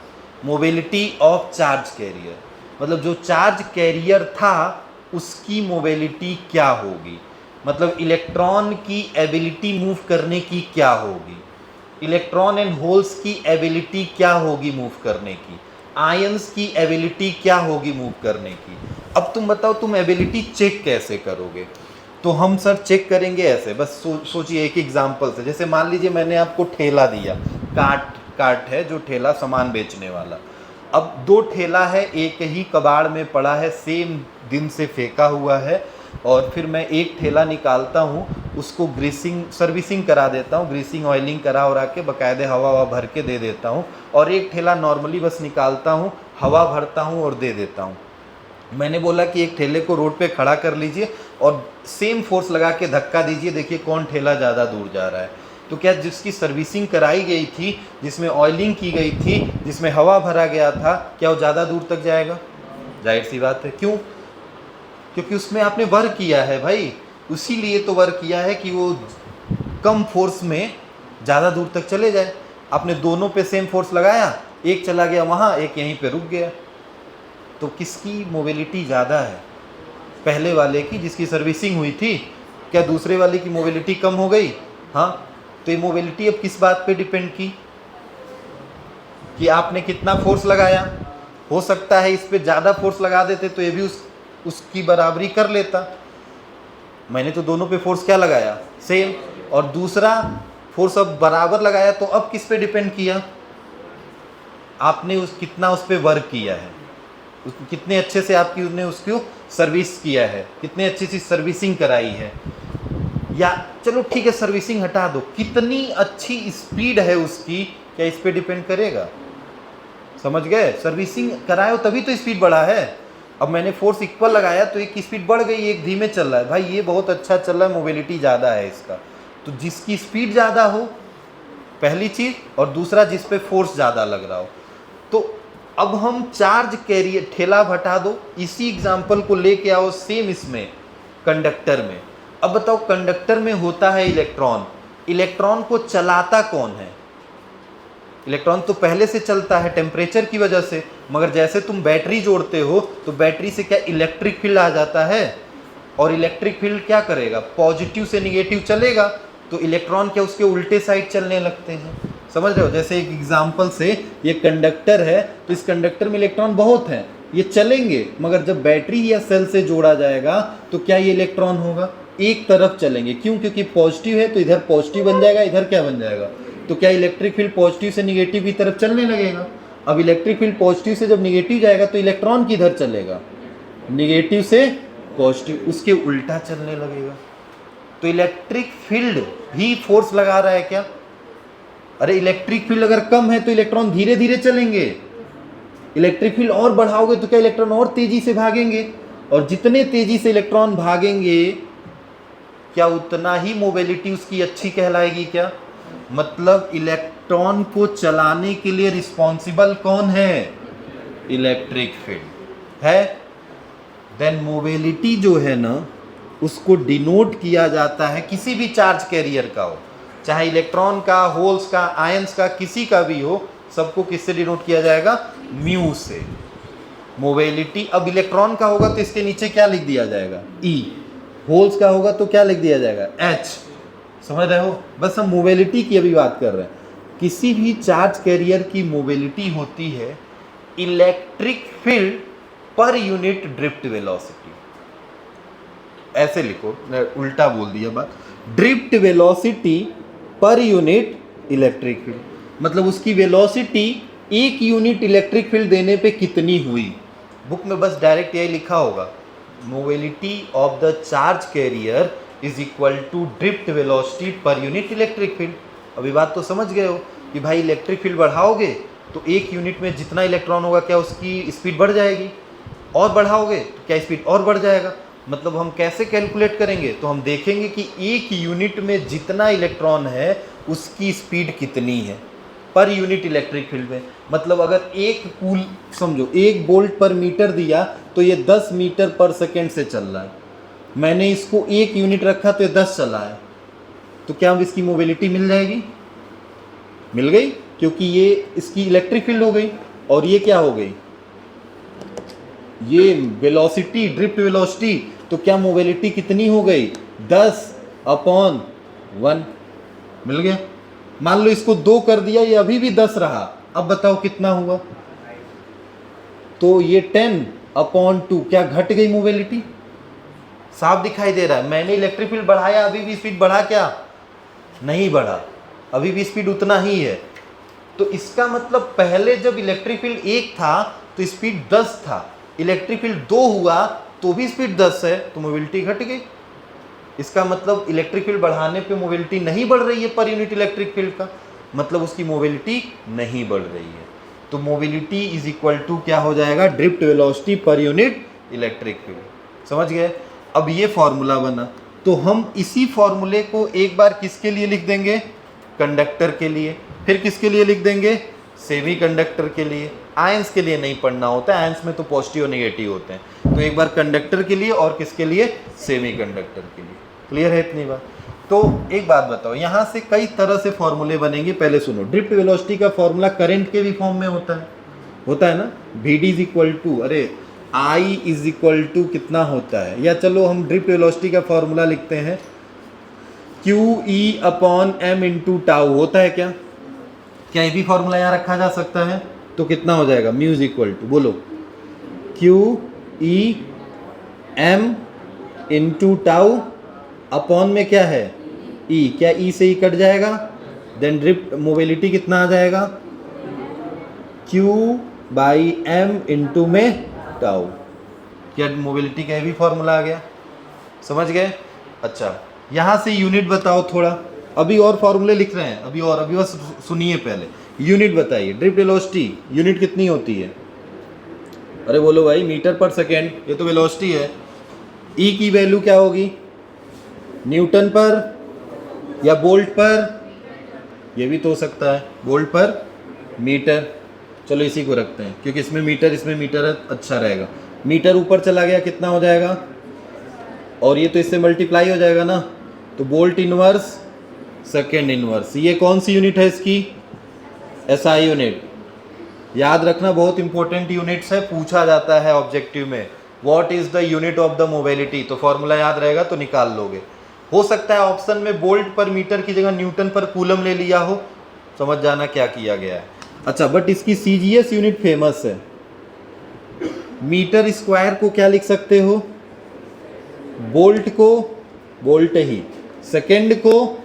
मोबिलिटी ऑफ चार्ज कैरियर, मतलब जो चार्ज कैरियर था उसकी मोबिलिटी क्या होगी, मतलब इलेक्ट्रॉन की एबिलिटी मूव करने की क्या होगी, इलेक्ट्रॉन एंड होल्स की एबिलिटी क्या होगी मूव करने की, आयंस की एबिलिटी क्या होगी मूव करने की। अब तुम बताओ तुम एबिलिटी चेक कैसे करोगे? तो हम सर चेक करेंगे ऐसे, बस सोचिए एक एग्जांपल से, जैसे मान लीजिए मैंने आपको ठेला दिया, काट है जो ठेला सामान बेचने वाला, अब दो ठेला है, एक ही कबाड़ में पड़ा है, सेम दिन से फेंका हुआ है, और फिर मैं एक ठेला निकालता हूँ, उसको ग्रीसिंग सर्विसिंग करा देता हूँ, ग्रीसिंग ऑयलिंग करा और आके बाकायदे हवा भर के दे देता हूँ, और एक ठेला नॉर्मली बस निकालता हूँ, हवा भरता हूँ और दे देता हूँ। मैंने बोला कि एक ठेले को रोड पे खड़ा कर लीजिए और सेम फोर्स लगा के धक्का दीजिए, देखिए कौन ठेला ज़्यादा दूर जा रहा है। तो क्या जिसकी सर्विसिंग कराई गई थी, जिसमें ऑयलिंग की गई थी, जिसमें हवा भरा गया था, क्या वो ज़्यादा दूर तक जाएगा? जाहिर सी बात है। क्यों? क्योंकि उसमें आपने वर्क किया है भाई, उसीलिए तो वर्क किया है कि वो कम फोर्स में ज़्यादा दूर तक चले जाए। आपने दोनों पे सेम फोर्स लगाया, एक चला गया वहाँ, एक यहीं पे रुक गया, तो किसकी मोबिलिटी ज़्यादा है? पहले वाले की जिसकी सर्विसिंग हुई थी। क्या दूसरे वाले की मोबिलिटी कम हो गई? हाँ। तो ये मोबिलिटी अब किस बात पे डिपेंड की कि आपने कितना फोर्स लगाया। हो सकता है इस पे ज़्यादा फोर्स लगा देते तो ये भी उसकी बराबरी कर लेता। मैंने तो दोनों पे फोर्स क्या लगाया? सेम। और दूसरा फोर्स अब बराबर लगाया, तो अब किस पे डिपेंड किया? आपने कितना उस पर वर्क किया है, कितने अच्छे से आपकी उसने उसको सर्विस किया है, कितने अच्छी सी सर्विसिंग कराई है। या चलो ठीक है सर्विसिंग हटा दो, कितनी अच्छी स्पीड है उसकी, क्या इस पे डिपेंड करेगा? समझ गए? सर्विसिंग कराए हो तभी तो स्पीड बढ़ा है। अब मैंने फोर्स इक्वल लगाया तो एक की स्पीड बढ़ गई, एक धीमे चल रहा है, भाई ये बहुत अच्छा चल रहा है, मोबिलिटी ज़्यादा है इसका। तो जिसकी स्पीड ज़्यादा हो पहली चीज़, और दूसरा जिस पे फोर्स ज़्यादा लग रहा हो। तो अब हम चार्ज कैरियर, ठेला हटा दो, इसी एग्जाम्पल को लेके आओ सेम इसमें कंडक्टर में। अब बताओ कंडक्टर में होता है इलेक्ट्रॉन, इलेक्ट्रॉन को चलाता कौन है? इलेक्ट्रॉन तो पहले से चलता है टेम्परेचर की वजह से, मगर जैसे तुम बैटरी जोड़ते हो तो बैटरी से क्या इलेक्ट्रिक फील्ड आ जाता है, और इलेक्ट्रिक फील्ड क्या करेगा? पॉजिटिव से निगेटिव चलेगा, तो इलेक्ट्रॉन क्या उसके उल्टे साइड चलने लगते हैं। समझ रहे हो? जैसे एक एग्जांपल से, ये कंडक्टर है, तो इस कंडक्टर में इलेक्ट्रॉन बहुत हैं, ये चलेंगे, मगर जब बैटरी या सेल से जोड़ा जाएगा तो क्या ये इलेक्ट्रॉन होगा? एक तरफ चलेंगे। क्यों? क्योंकि पॉजिटिव है तो इधर पॉजिटिव बन जाएगा, इधर क्या बन जाएगा? तो क्या इलेक्ट्रिक फील्ड पॉजिटिव से निगेटिव की तरफ चलने लगेगा। अब इलेक्ट्रिक फील्ड पॉजिटिव से जब निगेटिव जाएगा तो इलेक्ट्रॉन किधर चलेगा? निगेटिव से पॉजिटिव, उसके उल्टा चलने लगेगा। तो इलेक्ट्रिक फील्ड भी फोर्स लगा रहा है क्या? अरे इलेक्ट्रिक फील्ड अगर कम है तो इलेक्ट्रॉन धीरे धीरे चलेंगे, इलेक्ट्रिक फील्ड और बढ़ाओगे तो क्या इलेक्ट्रॉन और तेजी से भागेंगे, और जितने तेजी से इलेक्ट्रॉन भागेंगे क्या उतना ही मोबिलिटी उसकी अच्छी कहलाएगी क्या? मतलब इलेक्ट्रॉन को चलाने के लिए रिस्पॉन्सिबल कौन है? इलेक्ट्रिक फील्ड है। देन मोबिलिटी जो है ना, उसको डिनोट किया जाता है, किसी भी चार्ज कैरियर का हो, चाहे इलेक्ट्रॉन का, होल्स का, आयंस का, किसी का भी हो, सबको किससे डिनोट किया जाएगा? म्यू से। मोबिलिटी अब इलेक्ट्रॉन का होगा तो इसके नीचे क्या लिख दिया जाएगा? ई। होल्स का होगा तो क्या लिख दिया जाएगा? एच। समझ रहे हो? बस हम मोबिलिटी की अभी बात कर रहे हैं। किसी भी चार्ज कैरियर की मोबिलिटी होती है electric field per unit drift velocity. ऐसे लिखो, उल्टा बोल दिया बात। Drift velocity per unit electric field, मतलब उसकी वेलोसिटी एक यूनिट इलेक्ट्रिक फील्ड देने पे कितनी हुई। बुक में बस डायरेक्ट यही लिखा होगा, mobility of the charge carrier is equal to drift velocity per unit electric field. अभी बात तो समझ गए हो कि भाई इलेक्ट्रिक फील्ड बढ़ाओगे तो एक यूनिट में जितना इलेक्ट्रॉन होगा क्या उसकी स्पीड बढ़ जाएगी, और बढ़ाओगे तो क्या स्पीड और बढ़ जाएगा। मतलब हम कैसे कैलकुलेट करेंगे? तो हम देखेंगे कि एक यूनिट में जितना इलेक्ट्रॉन है उसकी स्पीड कितनी है पर यूनिट इलेक्ट्रिक फील्ड में। मतलब अगर एक कूल समझो 1 वोल्ट पर मीटर दिया तो ये 10 मीटर पर सेकेंड से चल रहा है, मैंने इसको 1 यूनिट रखा तो ये 10 चला है, तो क्या अब इसकी मोबिलिटी मिल जाएगी? मिल गई, क्योंकि ये इसकी इलेक्ट्रिक फील्ड हो गई और ये क्या हो गई, ये वेलोसिटी, ड्रिफ्ट वेलोसिटी। तो क्या मोबिलिटी कितनी हो गई, 10/1। मिल गया। मान लो इसको 2 कर दिया, ये अभी भी 10 रहा, अब बताओ कितना हुआ। तो ये 10/2, क्या घट गई मोबिलिटी, साफ दिखाई दे रहा है। मैंने इलेक्ट्रिक फील्ड बढ़ाया, अभी भी स्पीड बढ़ा क्या, नहीं बढ़ा, अभी भी स्पीड उतना ही है। तो इसका मतलब पहले जब इलेक्ट्रिक फील्ड 1 था तो स्पीड 10 था, इलेक्ट्रिक फील्ड 2 हुआ तो भी स्पीड 10 है, तो मोबिलिटी घट गई। इसका मतलब इलेक्ट्रिक फील्ड बढ़ाने पे मोबिलिटी नहीं बढ़ रही है पर यूनिट इलेक्ट्रिक फील्ड का, मतलब उसकी मोबिलिटी नहीं बढ़ रही है। तो मोबिलिटी इज इक्वल टू क्या हो जाएगा, drift velocity per unit electric field. समझ गए। अब ये फॉर्मूला बना, तो हम इसी फॉर्मूले को एक बार किसके लिए लिख देंगे, कंडक्टर के लिए, फिर किसके लिए लिख देंगे, सेमी कंडक्टर के लिए। आयंस के लिए नहीं पढ़ना होता है, आयंस में तो पॉजिटिव और नेगेटिव होते हैं। तो एक बार कंडक्टर के लिए और किसके लिए, सेमी कंडक्टर के लिए। क्लियर है इतनी बात। तो एक बात बताओ, यहाँ से कई तरह से फॉर्मूले बनेंगे। पहले सुनो, ड्रिफ्ट वेलोसिटी का फॉर्मूला करंट के भी फॉर्म में होता है ना, VD इज इक्वल टू, अरे I इज इक्वल टू कितना होता है, या चलो हम ड्रिफ्ट वेलोसिटी का फॉर्मूला लिखते हैं, QE/m इंटू टाउ होता है क्या ये भी फॉर्मूला यहाँ रखा जा सकता है। तो कितना हो जाएगा, म्यू इज इक्वल टू, बोलो, QEm इंटू टाउ, अपॉन में क्या है, E, क्या E से E कट जाएगा, देन ड्रिफ्ट मोबिलिटी कितना आ जाएगा, Q/m इंटू में टाउ। क्या मोबिलिटी का भी फॉर्मूला आ गया, समझ गए। अच्छा, यहाँ से यूनिट बताओ थोड़ा, अभी और फॉर्मूले लिख रहे हैं, अभी बस सुनिए पहले। यूनिट बताइए, ड्रिफ्ट वेलोसिटी यूनिट कितनी होती है, अरे बोलो भाई, मीटर पर सेकेंड, ये तो वेलोसिटी है। ई की वैल्यू क्या होगी, न्यूटन पर या बोल्ट पर, ये भी तो हो सकता है, बोल्ट पर मीटर। चलो इसी को रखते हैं, क्योंकि इसमें मीटर है, अच्छा रहेगा। मीटर ऊपर चला गया कितना हो जाएगा, और ये तो इससे मल्टीप्लाई हो जाएगा ना, तो बोल्ट इनवर्स सेकेंड इनवर्स। ये कौन सी यूनिट है इसकी, SI यूनिट। याद रखना, बहुत इंपॉर्टेंट यूनिट्स है, पूछा जाता है ऑब्जेक्टिव में, what is the unit of the mobility. तो फॉर्मूला याद रहेगा तो निकाल लोगे। हो सकता है ऑप्शन में बोल्ट पर मीटर की जगह न्यूटन पर कूलम ले लिया हो, समझ जाना क्या किया गया है। अच्छा, बट इसकी CGS यूनिट फेमस है। मीटर स्क्वायर को क्या लिख सकते हो, बोल्ट को बोल्ट ही, सेकेंड को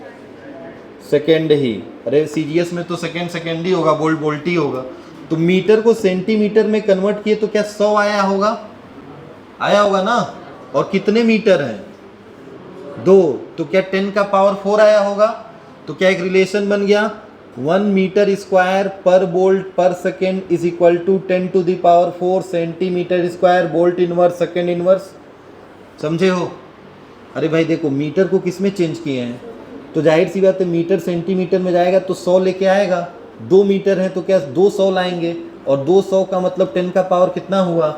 सेकेंड ही, अरे CGS में तो सेकेंड ही होगा, बोल्ट बोल्ट ही होगा। तो मीटर को सेंटीमीटर में कन्वर्ट किए तो क्या 100 आया होगा ना, और कितने मीटर हैं, 2, तो क्या 10 का पावर 4 आया होगा। तो क्या एक रिलेशन बन गया, 1 metre square per volt per second is equal to 10⁴ centimetre square volt inverse second inverse. समझे हो। अरे भाई देखो, मीटर को किस में चेंज किए हैं, तो जाहिर सी बात है मीटर सेंटीमीटर में जाएगा तो 100 लेके आएगा, 2 मीटर है तो क्या 200 लाएंगे, और 200 का मतलब 10 का पावर कितना हुआ,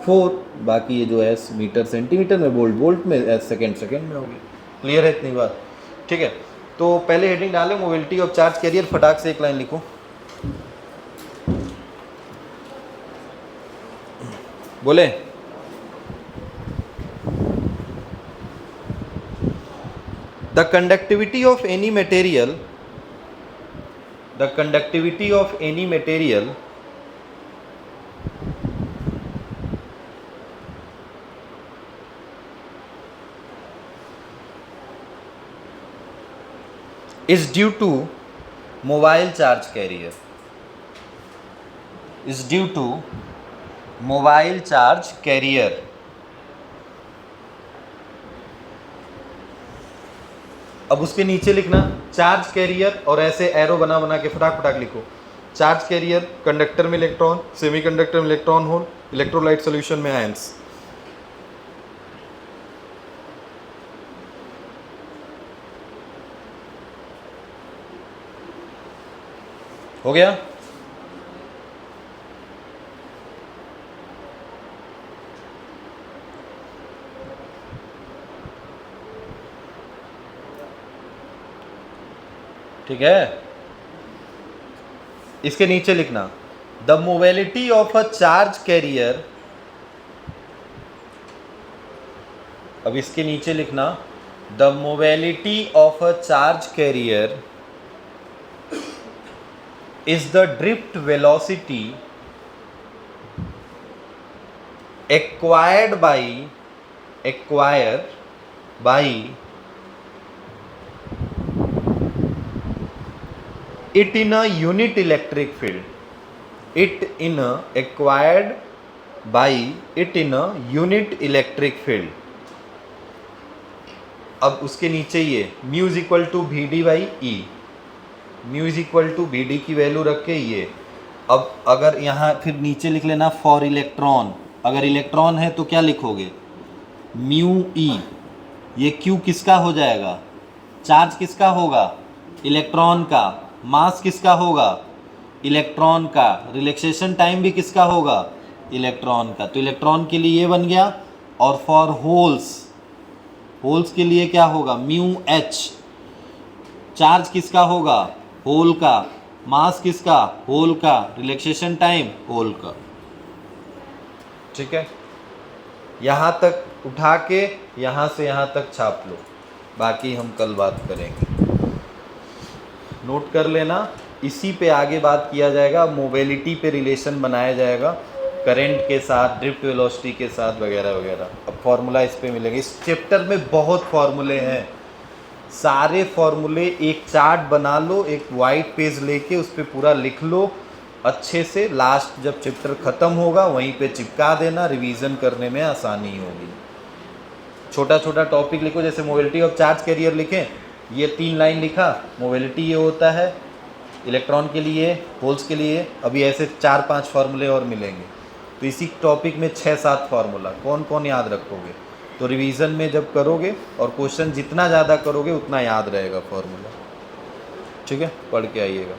4। बाकी ये जो है मीटर सेंटीमीटर में, बोल्ट बोल्ट में, सेकेंड में होगी। क्लियर है इतनी बात, ठीक है। तो पहले हेडिंग डालें, मोबिलिटी ऑफ चार्ज कैरियर, फटाक से एक लाइन लिखो, बोले। The conductivity of any material is due to mobile charge carrier, अब उसके नीचे लिखना चार्ज कैरियर, और ऐसे एरो बना बना के फटाक लिखो। चार्ज कैरियर, कंडक्टर में इलेक्ट्रॉन, सेमीकंडक्टर में इलेक्ट्रॉन होल, इलेक्ट्रोलाइट सॉल्यूशन में आयंस। हो गया। ठीक है, इसके नीचे लिखना the mobility of a charge carrier, अब इसके नीचे लिखना the mobility of a charge carrier is the drift velocity acquired by it in a unit electric field, acquired by it in a unit electric field। अब उसके नीचे ये mu is equal to V D by E, mu is equal to V D की value रख के ये। अब अगर यहाँ फिर नीचे लिख लेना फॉर इलेक्ट्रॉन, अगर इलेक्ट्रॉन है तो क्या लिखोगे म्यू ई, ये क्यू किसका हो जाएगा, चार्ज किसका होगा इलेक्ट्रॉन का, मास किसका होगा इलेक्ट्रॉन का, रिलैक्सेशन टाइम भी किसका होगा इलेक्ट्रॉन का, तो इलेक्ट्रॉन के लिए ये बन गया। और फॉर होल्स के लिए क्या होगा म्यू एच, चार्ज किसका होगा होल का, मास किसका होल का, रिलैक्सेशन टाइम होल का। ठीक है, यहाँ तक उठा के यहाँ से यहाँ तक छाप लो, बाकी हम कल बात करेंगे, नोट कर लेना। इसी पे आगे बात किया जाएगा, मोबिलिटी पे रिलेशन बनाया जाएगा करंट के साथ, ड्रिफ्ट वेलोसिटी के साथ वगैरह वगैरह। अब फॉर्मूला इस पे मिलेंगे। इस चैप्टर में बहुत फॉर्मूले हैं, सारे फॉर्मूले एक चार्ट बना लो, एक वाइट पेज लेके उस पर पूरा लिख लो अच्छे से, लास्ट जब चैप्टर ख़त्म होगा वहीं पे चिपका देना, रिवीजन करने में आसानी होगी। छोटा छोटा टॉपिक लिखो, जैसे मोबिलिटी ऑफ चार्ज कैरियर लिखें, ये 3 लाइन लिखा, मोबिलिटी ये होता है इलेक्ट्रॉन के लिए, होल्स के लिए, अभी ऐसे 4-5 फार्मूले और मिलेंगे। तो इसी टॉपिक में 6-7 फार्मूला कौन कौन याद रखोगे, तो रिवीजन में जब करोगे और क्वेश्चन जितना ज़्यादा करोगे उतना याद रहेगा फार्मूला। ठीक है, पढ़ के आइएगा।